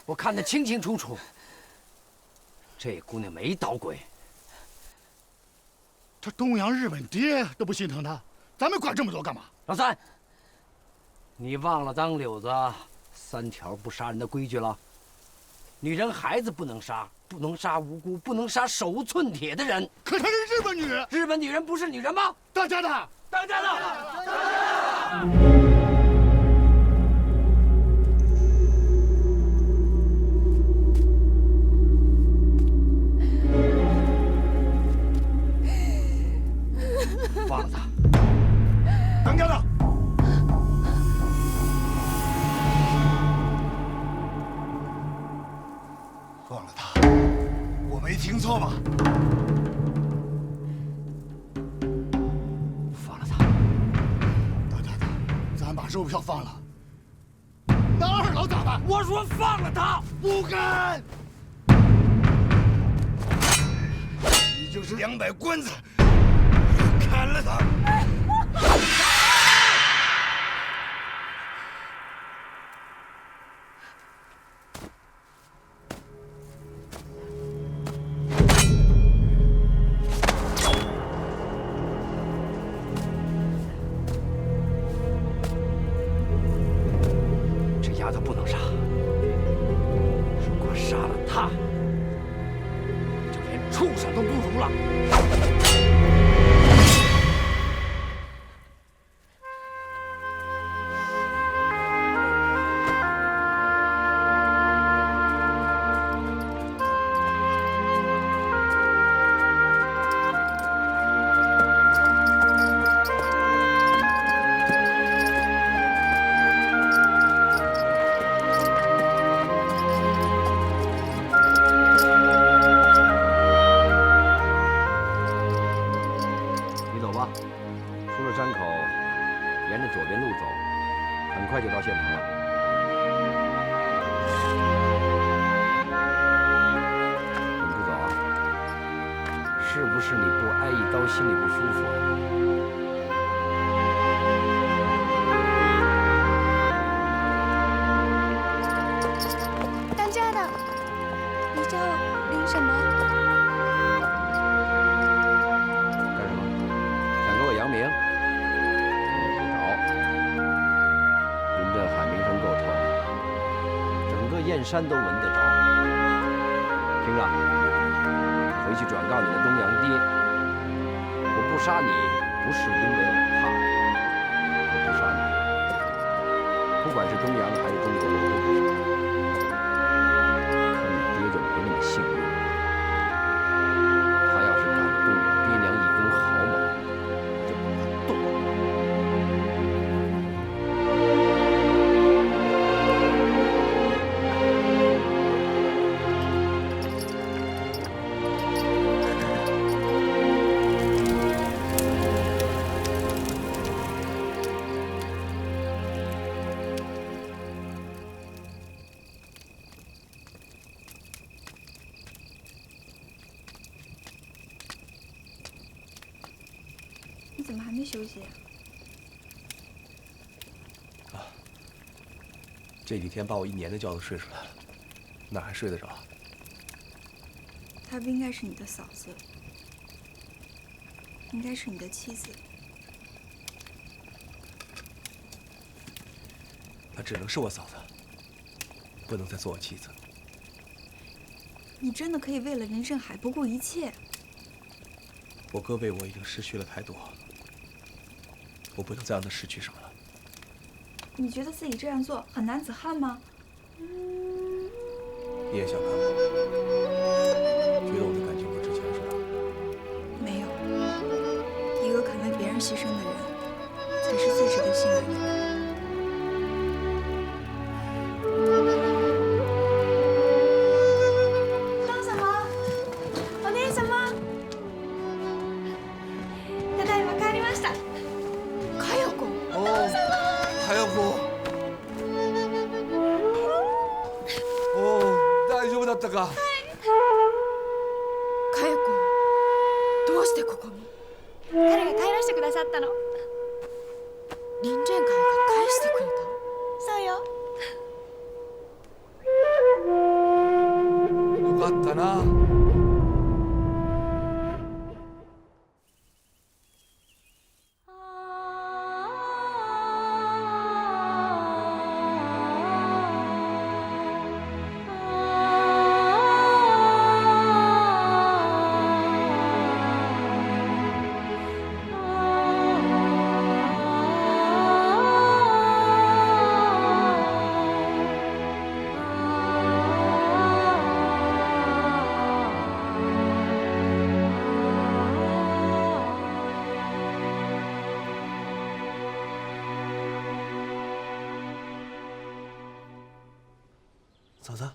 我看得清清楚楚。这姑娘没捣鬼。这东阳日本爹都不心疼他，咱们管这么多干嘛？老三，你忘了当柳子3条不杀人的规矩了？女人孩子不能杀，不能杀无辜，不能杀手无寸铁的人。可她是日本女人，日本女人不是女人吗？当家的，当家的，放了他！当家的，放了他！我没听错吧？放了他！当家的，咱把肉票放了，那二老咋办？我说放了他！不干！你就是200棍子，砍了他！这丫头不能杀。如果杀了她，就连畜生都不如了。你走吧，出了山口，沿着左边路走，很快就到县城了。怎么不走啊？是不是你不挨一刀心里不舒服啊？当家的，你叫林什么？干什么？想给我扬名？不着。林振海名声够臭，整个燕山都闻得着。听着，回去转告你的东阳爹，我不杀你，不是因为我怕你，我不杀你，不管是东阳的还是中国的，我都不杀。可你爹就没那么幸运。他要是敢动我爹娘一根毫毛，我就把他剁了。你怎么还没休息啊？这几天把我一年的觉都睡出来了，哪还睡得着？她不应该是你的嫂子，应该是你的妻子。她只能是我嫂子，不能再做我妻子。你真的可以为了林振海不顾一切？我哥为我已经失去了太多，我不能再让他失去什么了。你觉得自己这样做很男子汉吗？你也想看我？觉得我的感情不值钱是吧？没有，一个肯为别人牺牲的人，才是最值得信赖的人。父様、お姉様、ただいま帰りました。佳代子。おお、佳代子。おお、大丈夫だったか。佳代子、どうしてここに？彼が帰らせてくださったの。林振海が返してくれた？そうよ。よかったな。嫂子，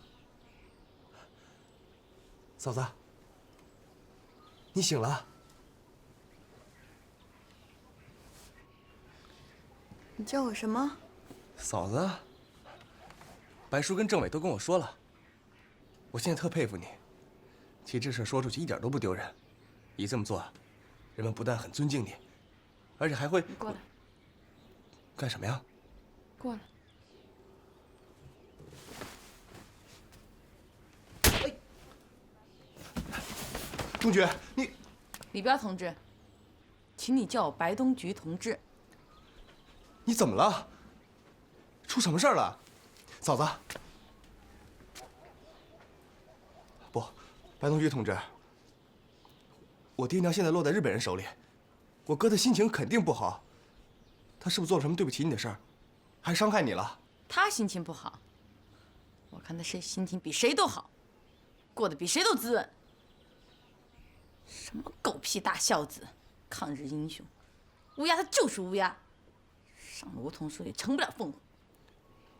嫂子，你醒了？你叫我什么？嫂子，白叔跟政委都跟我说了，我现在特佩服你。其实这事说出去一点都不丢人，你这么做，人们不但很尊敬你，而且还会……过来。干什么呀？过来。东菊，你……里边同志，请你叫我白东菊同志。你怎么了？出什么事儿了？嫂子。不，白东菊同志，我爹娘现在落在日本人手里，我哥的心情肯定不好。他是不是做了什么对不起你的事儿，还伤害你了？他心情不好，我看他心情比谁都好，过得比谁都滋润。什么狗屁大孝子，抗日英雄，乌鸦他就是乌鸦，上了梧桐树也成不了凤凰。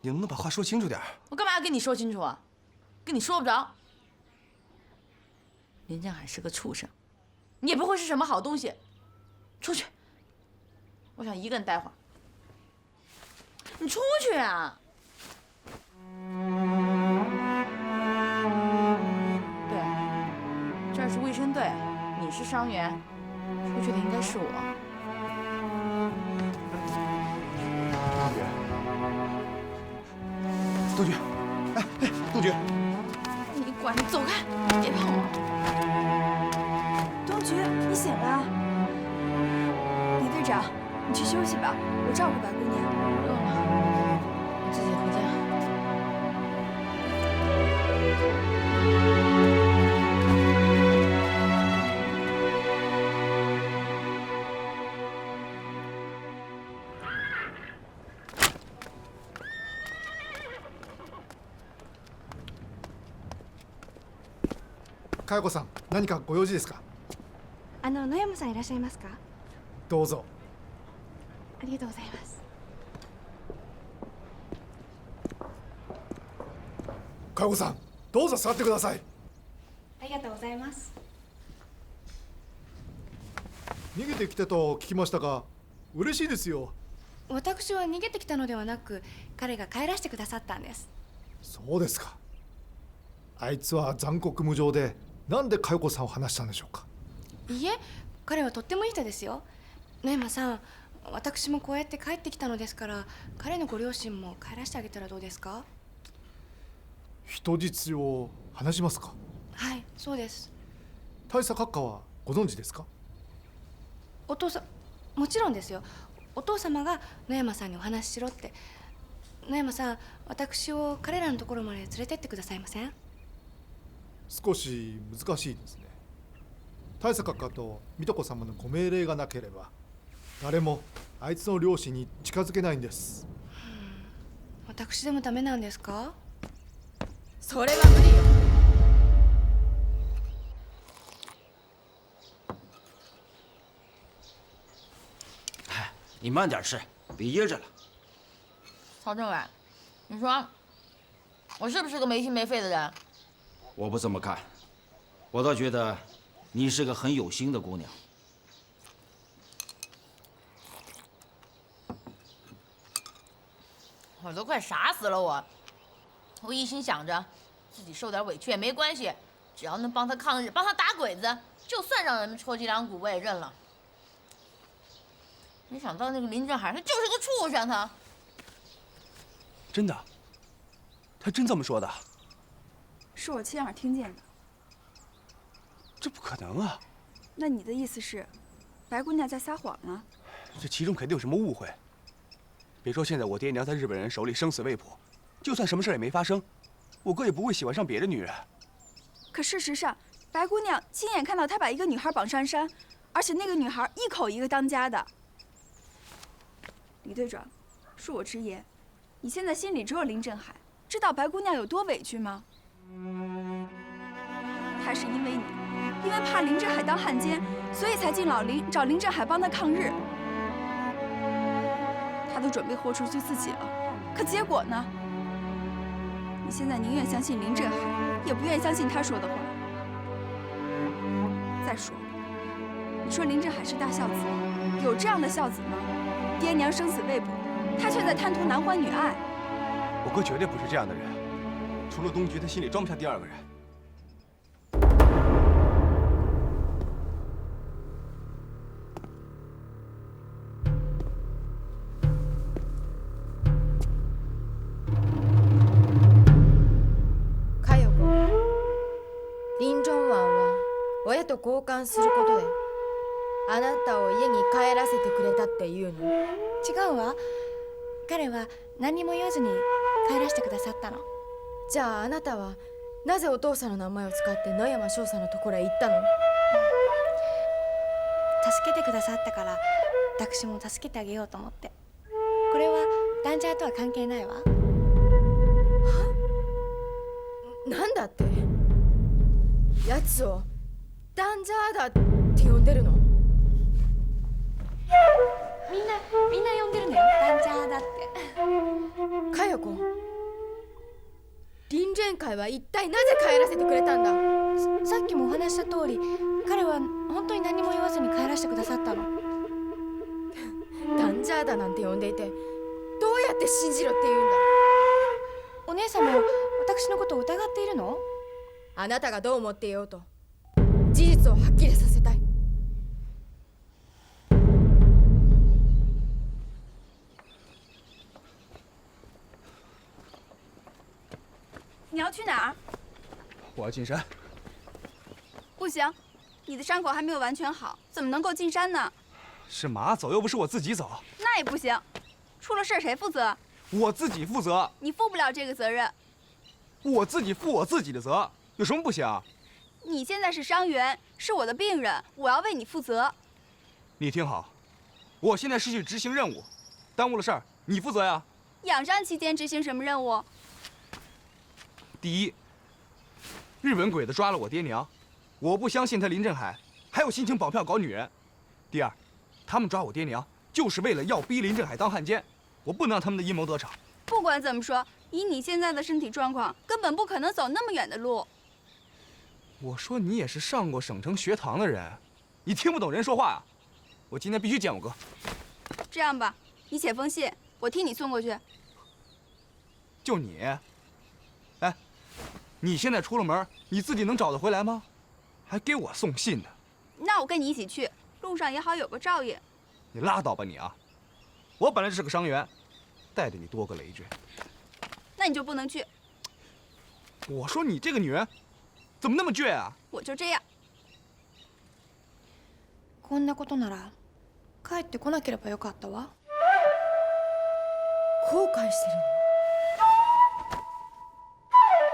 你能不能把话说清楚点？我干嘛要跟你说清楚啊？跟你说不着。林振海是个畜生，你也不会是什么好东西。出去，我想一个人待会儿。你出去啊！对，这儿是卫生队，你是伤员，出去的应该是我。杜菊，哎，杜菊，你管，你走开，别碰我！东菊，你醒了。李队长，你去休息吧，我照顾白姑娘。不用了，你自己回家。佳代子さん、何かご用事ですか？野山さんいらっしゃいますか？どうぞ。ありがとうございます。佳代子さん、どうぞ座ってください。ありがとうございます。逃げてきたと聞きましたが、嬉しいですよ。私は逃げてきたのではなく、彼が帰らせてくださったんです。そうですか。あいつは残酷無情で、なんで佳代子さんを話したんでしょうか？いいえ、彼はとってもいい人ですよ。野山さん、私もこうやって帰ってきたのですから、彼のご両親も帰らせてあげたらどうですか？人質を話しますか？はい、そうです。大佐閣下はご存知ですか？お父さん、もちろんですよ。お父様が野山さんにお話ししろって。野山さん、私を彼らのところまで連れてってくださいません？少し難しいですね。大佐閣下と水戸子様のご命令がなければ誰もあいつの両親に近づけないんです。私でもダメなんですか？それは無理よ。你慢点吃，别噎着了。曹政委，你说我是不是个没心没肺的人？我不这么看，我倒觉得你是个很有心的姑娘。我都快傻死了我一心想着自己受点委屈也没关系，只要能帮他抗日，帮他打鬼子，就算让人们戳脊梁骨我也认了。没想到那个林振海他就是个畜生，他。真的？他真这么说的？是我亲耳听见的。这不可能啊！那你的意思是，白姑娘在撒谎呢？这其中肯定有什么误会。别说现在我爹娘在日本人手里生死未卜，就算什么事也没发生，我哥也不会喜欢上别的女人。可事实上，白姑娘亲眼看到他把一个女孩绑上山，而且那个女孩一口一个当家的。李队长，恕我直言，你现在心里只有林振海，知道白姑娘有多委屈吗？她是因为你，因为怕林振海当汉奸，所以才进老林找林振海帮他抗日。她都准备豁出去自己了，可结果呢？你现在宁愿相信林振海，也不愿意相信他说的话。再说了，你说林振海是大孝子，有这样的孝子吗？爹娘生死未卜，他却在贪图男欢女爱。我哥绝对不是这样的人，除了东菊，他心里装不下第二个人。佳代子、林正湾は親と交換することであなたを家に帰らせてくれたっていうの？違うわ。彼は何も言わずに帰らせてくださったの。じゃああなたはなぜお父さんの名前を使って野山翔さんのところへ行ったの？助けてくださったから私も助けてあげようと思って。これはダンジャーとは関係ないわ。なんだって？やつをダンジャーだって呼んでるの？みんな呼んでるのよ、ダンジャーだって。佳代子、林振海は一体なぜ帰らせてくれたんだ？さっきもお話した通り、彼は本当に何も言わずに帰らせてくださったの。ダンジャーだなんて呼んでいて、どうやって信じろって言うんだ？お姉さんも私のことを疑っているの？あなたがどう思っていようと事実をはっきりさせたい。你要去哪儿？我要进山。不行，你的伤口还没有完全好，怎么能够进山呢？是马走，又不是我自己走。那也不行，出了事谁负责？我自己负责。你负不了这个责任。我自己负我自己的责，有什么不行？你现在是伤员，是我的病人，我要为你负责。你听好，我现在是去执行任务，耽误了事儿，你负责呀。养伤期间执行什么任务？第一，日本鬼子抓了我爹娘，我不相信他林振海还有心情保票搞女人。第二，他们抓我爹娘就是为了要逼林振海当汉奸，我不能让他们的阴谋得逞。不管怎么说，以你现在的身体状况，根本不可能走那么远的路。我说你也是上过省城学堂的人，你听不懂人说话啊？我今天必须见我哥。这样吧，你写封信，我替你送过去。就你？哎，你现在出了门，你自己能找得回来吗？还给我送信呢？那我跟你一起去，路上也好有个照应。你拉倒吧你啊！我本来是个伤员，带着你多个累赘。那你就不能去。我说你这个女人，怎么那么倔啊？我就这样。こんなことなら帰ってこなければよかったわ。後悔してるの？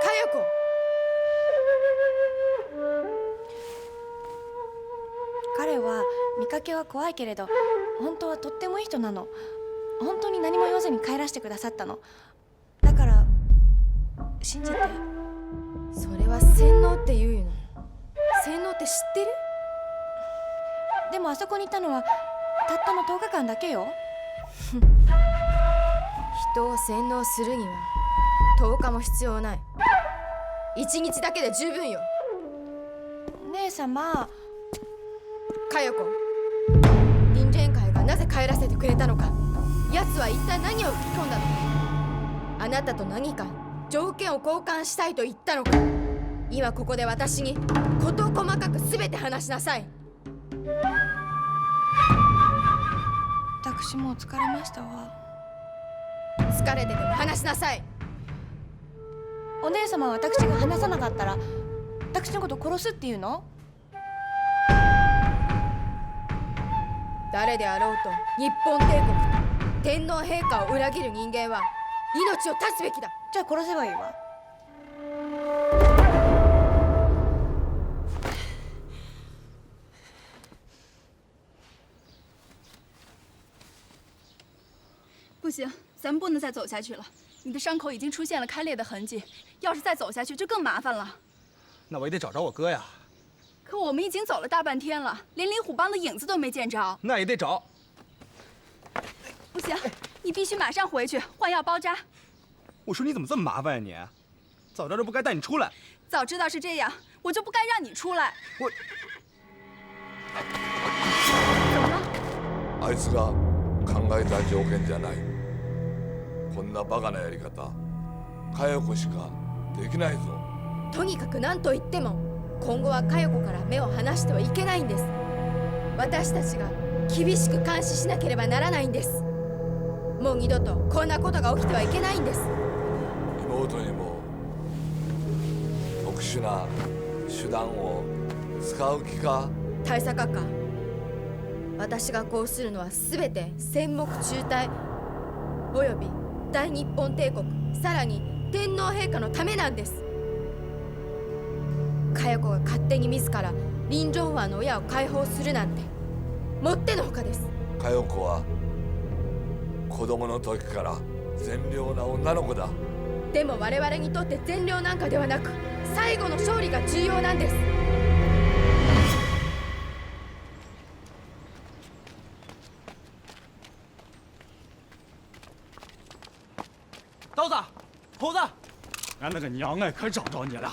佳代子。彼は見かけは怖いけれど本当はとってもいい人なの。本当に何も言わずに帰らせてくださったの。だから信じて。それは洗脳って言うの？洗脳って知ってる？でもあそこにいたのはたったの10日間だけよ。人を洗脳するには10日も必要ない。1日だけで十分よ。姉様。佳代子、林jen会がなぜ帰らせてくれたのか、奴は一体何を吹き込んだのか。あなたと何か条件を交換したいと言ったのか。今ここで私に事細かく全て話しなさい。私もう疲れましたわ。疲れてても話しなさい。お姉様は私が話さなかったら私のこと殺すっていうの？誰であろうと日本帝国と天皇陛下を裏切る人間は命を絶つべきだ。じゃあ殺せばいいわ。不行，咱们不能再走下去了。你的伤口已经出现了开裂的痕迹，要是再走下去就更麻烦了。那我也得找着我哥呀。可我们已经走了大半天了，连李虎帮的影子都没见着。那也得找。不行，你必须马上回去换药包扎。我说你怎么这么麻烦呀你？早知道不该带你出来。早知道是这样，我就不该让你出来。我怎么了？あいつが考えた条件じゃない。こんなバカなやり方、佳代子しかできないぞ。とにかく何と言っても今後は佳代子から目を離してはいけないんです。私たちが厳しく監視しなければならないんです。もう二度とこんなことが起きてはいけないんです。妹にも特殊な手段を使う気か？大佐閣下、私がこうするのは全て戦目中隊および大日本帝国、さらに天皇陛下のためなんです。佳代子が勝手に自ら林正湾の親を解放するなんてもってのほかです。佳代子は子供の時から善良な女の子だ。でも我々にとって善良なんかではなく最後の勝利が重要なんです。刀子，猴子，俺那个娘哎，可找着你了！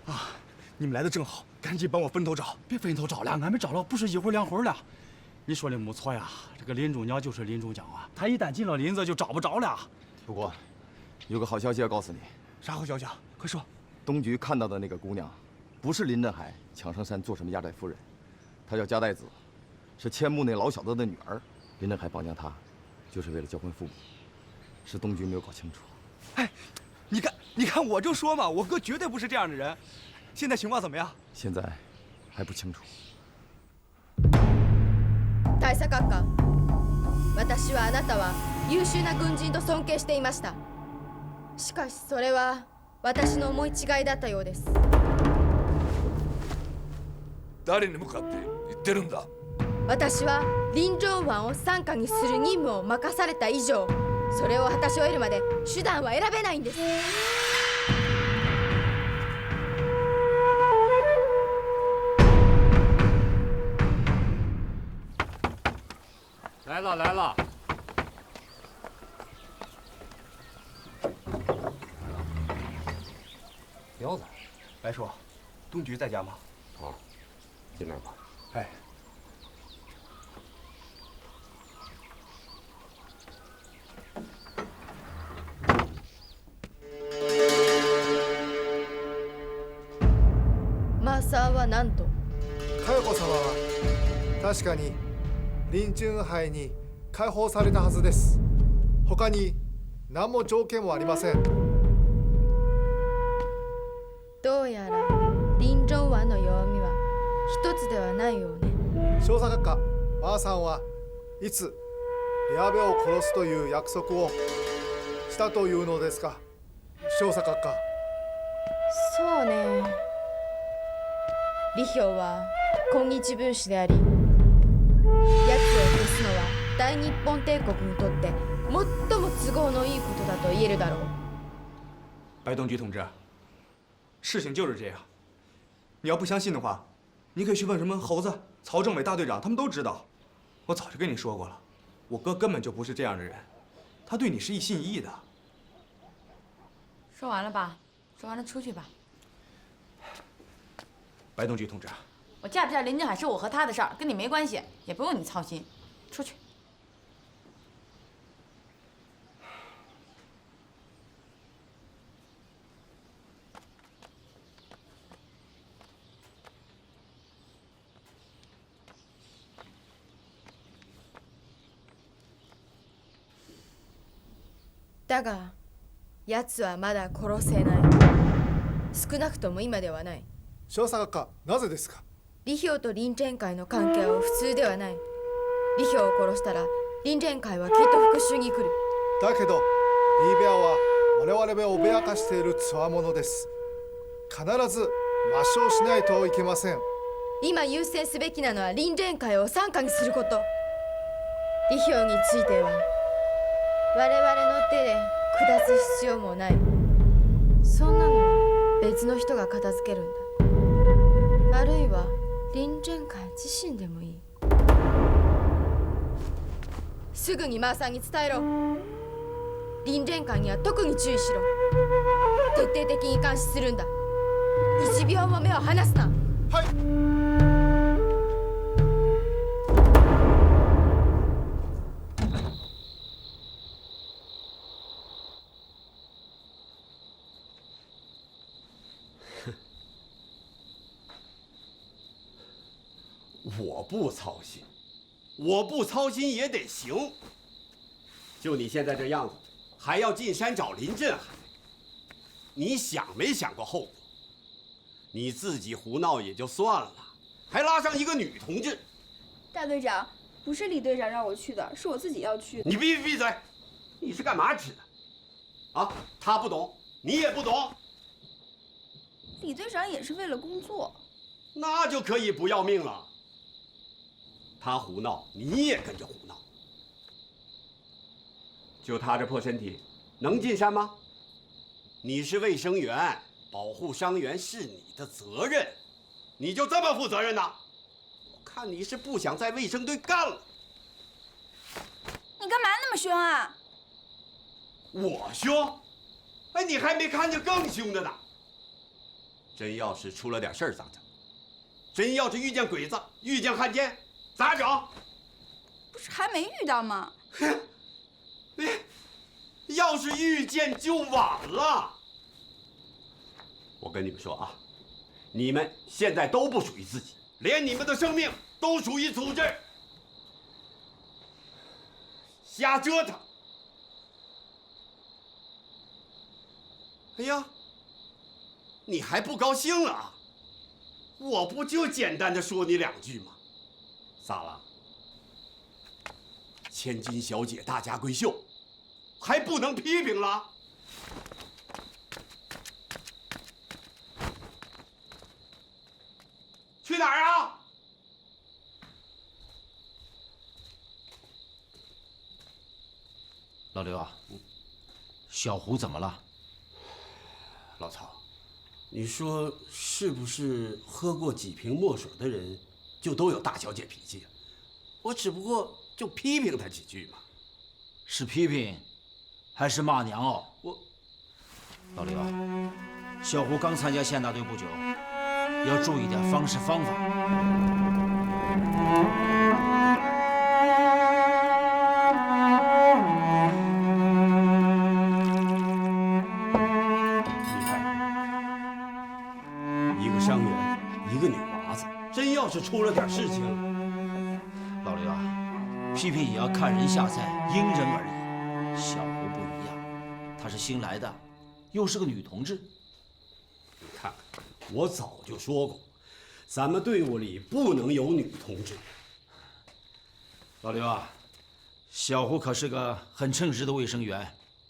啊，你们来的正好，赶紧帮我分头找。别分头找了，俺们找了不是一会儿两会儿了。你说的没错呀，这个林中娘就是林中江啊，她一旦进了林子就找不着了。不过，有个好消息要告诉你。啥好消息啊？快说。东局看到的那个姑娘，不是林振海抢上山做什么压寨夫人，她叫加代子，是千木那老小子的女儿。林振海绑架她，就是为了交还父母，是东局没有搞清楚。哎，你看，我就说嘛，我哥绝对不是这样的人。现在情况怎么样？现在还不清楚。大佐閣下、私はあなたは優秀な軍人と尊敬していました。しかしそれは私の思い違いだったようです。誰に向かって言ってるんだ？私は林正湾を傘下にする任務を任された以上、それを果たし終えるまで手段は選べないんです。来了来了。彪子，白叔，东局在家吗？啊，进来吧。哎。マーサーは何と？佳代子様は確かに林中杯に解放されたはずです。他に何も条件はありません。どうやら林中湾の弱みは一つではないようね。少佐閣下、マーさんはいつリアベを殺すという約束をしたというのですか、少佐閣下。そうね。李氷は今日分子であり、奴を消すのは大日本帝国にとって最も都合のいいことだと言えるだろう。白东局同志，事情就是这样。你要不相信的话，你可以去问什么猴子、曹政委大队长，他们都知道。我早就跟你说过了，我哥根本就不是这样的人，他对你是一心一意的。说完了吧？说完了出去吧。白东局同志，我嫁不嫁林振海是我和他的事儿，跟你没关系，也不用你操心。出去。だが、奴はまだ殺せない。少なくとも今ではない。少佐閣下、なぜですか。李氷と林天会の関係は普通ではない。李氷を殺したら林天会はきっと復讐に来る。だけど、リーベアは我々を脅かしている強者です。必ず抹消しないといけません。今優先すべきなのは林天会を傘下にすること。李氷については我々の手で下す必要もない。そんなのは別の人が片付けるんだ。あるいは林天会自身でもいい。すぐにマーさんに伝えろ。林天会には特に注意しろ。徹底的に監視するんだ。1秒も目を離すな。はい。我不操心，我不操心也得行。就你现在这样子，还要进山找林振海，你想没想过后果？你自己胡闹也就算了，还拉上一个女同志。大队长，不是李队长让我去的，是我自己要去的。你闭嘴！你是干嘛吃的？啊，他不懂，你也不懂。李队长也是为了工作。那就可以不要命了。他胡闹，你也跟着胡闹。就他这破身体，能进山吗？你是卫生员，保护伤员是你的责任，你就这么负责任呢？我看你是不想在卫生队干了。你干嘛那么凶啊？我凶？哎，你还没看见更凶的呢。真要是出了点事儿咋整？真要是遇见鬼子，遇见汉奸？咋整？不是还没遇到吗？要是遇见就晚了。我跟你们说啊，你们现在都不属于自己，连你们的生命都属于组织。瞎折腾！哎呀，你还不高兴啊？我不就简单的说你两句吗？咋了？千金小姐大家闺秀，还不能批评了？去哪儿啊？老刘啊，小胡怎么了？老曹，你说是不是喝过几瓶墨水的人就都有大小姐脾气？我只不过就批评他几句嘛。是批评，还是骂娘哦？我，老刘啊，小胡刚参加县大队不久，要注意点方式方法。一个伤员，一个女娃子，真要是出了点事情，老刘啊，批评也要看人下菜，因人而异。小胡不一样，她是新来的，又是个女同志。你看看，我早就说过，咱们队伍里不能有女同志。老刘啊，小胡可是个很称职的卫生员，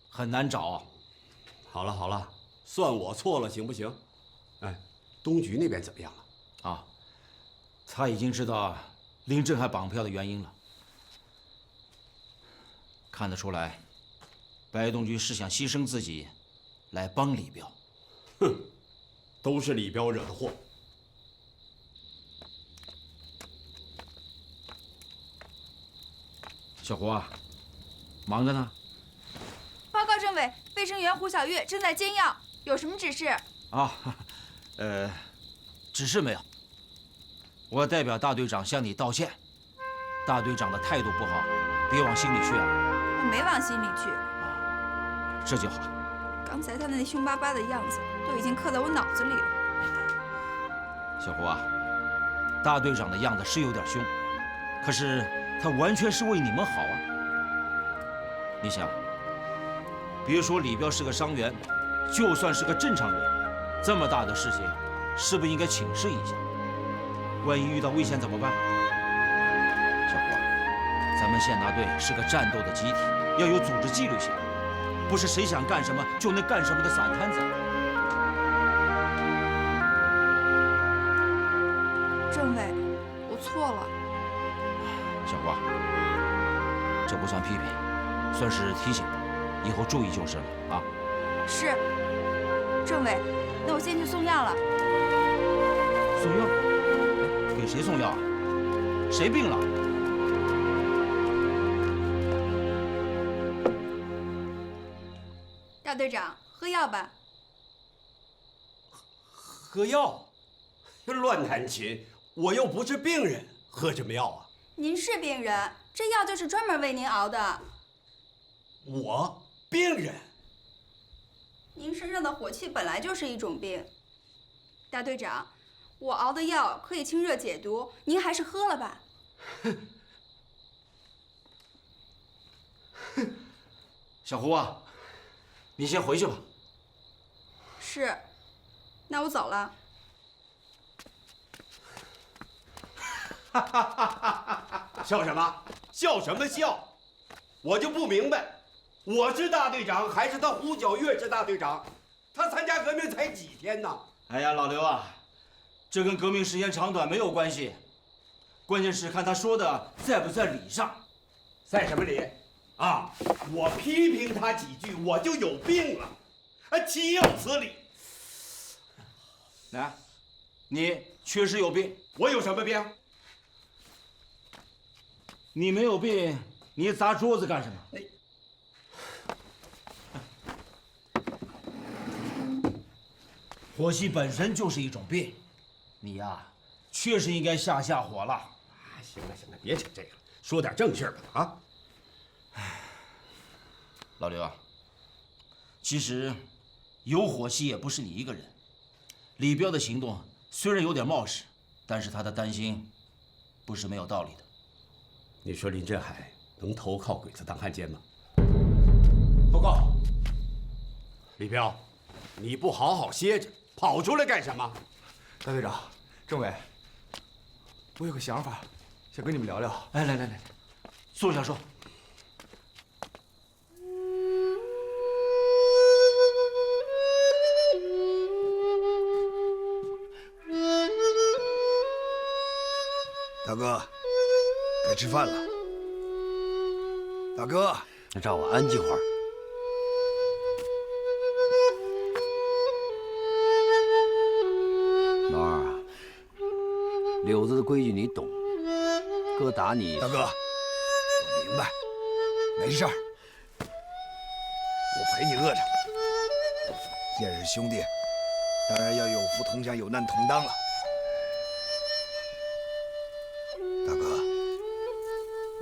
很难找。好了好了，算我错了，行不行？哎，东局那边怎么样了？啊，他已经知道林振海绑票的原因了。看得出来，白东局是想牺牲自己，来帮李彪。哼，都是李彪惹的祸。小胡啊，忙着呢。报告政委，卫生员胡小月正在煎药，有什么指示？啊，指示没有。我代表大队长向你道歉。大队长的态度不好，别往心里去啊。我没往心里去。这就好。刚才他那凶巴巴的样子，都已经刻在我脑子里了。小胡啊，大队长的样子是有点凶，可是他完全是为你们好啊。你想，别说李彪是个伤员，就算是个正常人，这么大的事情，是不是应该请示一下？万一遇到危险怎么办？小胡啊，咱们县大队是个战斗的集体，要有组织纪律性，不是谁想干什么就能干什么的散摊子。政委，我错了。小胡啊，这不算批评，算是提醒，以后注意就是了啊。是。政委，那我先去送药了。送药？给谁送药啊？谁病了？大队长，喝药吧。喝药？乱弹琴！我又不是病人，喝什么药啊？您是病人，这药就是专门为您熬的。我病人？您身上的火气本来就是一种病。大队长，我熬的药可以清热解毒，您还是喝了吧。小胡啊，你先回去吧。是，那我走了。笑什么？笑什么笑？我就不明白，我是大队长还是他胡小月是大队长？他参加革命才几天呢？哎呀，老刘啊，这跟革命时间长短没有关系，关键是看他说的在不在理上。在什么理？啊，我批评他几句，我就有病了，岂有此理！来，你确实有病。我有什么病？你没有病，你砸桌子干什么？火气本身就是一种病，你呀，确实应该下火了。行了行了，别讲这个了，说点正事儿吧啊！老刘啊，其实有火气也不是你一个人。李彪的行动虽然有点冒失，但是他的担心不是没有道理的。你说林振海能投靠鬼子当汉奸吗？报告，李彪，你不好好歇着，跑出来干什么？大队长，政委，我有个想法，想跟你们聊聊。来，坐下说。大哥，该吃饭了。大哥，让我安静会儿。老二啊，柳子的规矩你懂，哥打你。大哥，我明白，没事儿，我陪你饿着。既然是兄弟，当然要有福同享，有难同当了。大哥，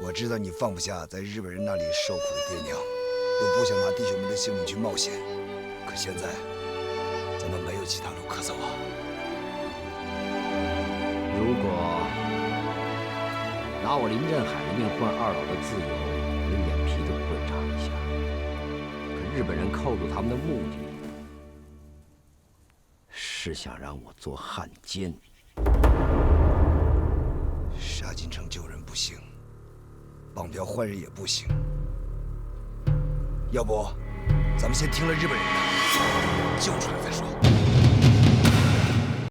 我知道你放不下在日本人那里受苦的爹娘，又不想拿弟兄们的性命去冒险。可现在，咱们没有其他路可走啊。如果拿我林振海的命换二老的自由，连眼皮都不会眨一下。可日本人扣住他们的目的，是想让我做汉奸。杀进城救人不行，绑票换人也不行。要不，咱们先听了日本人的，救出来再说。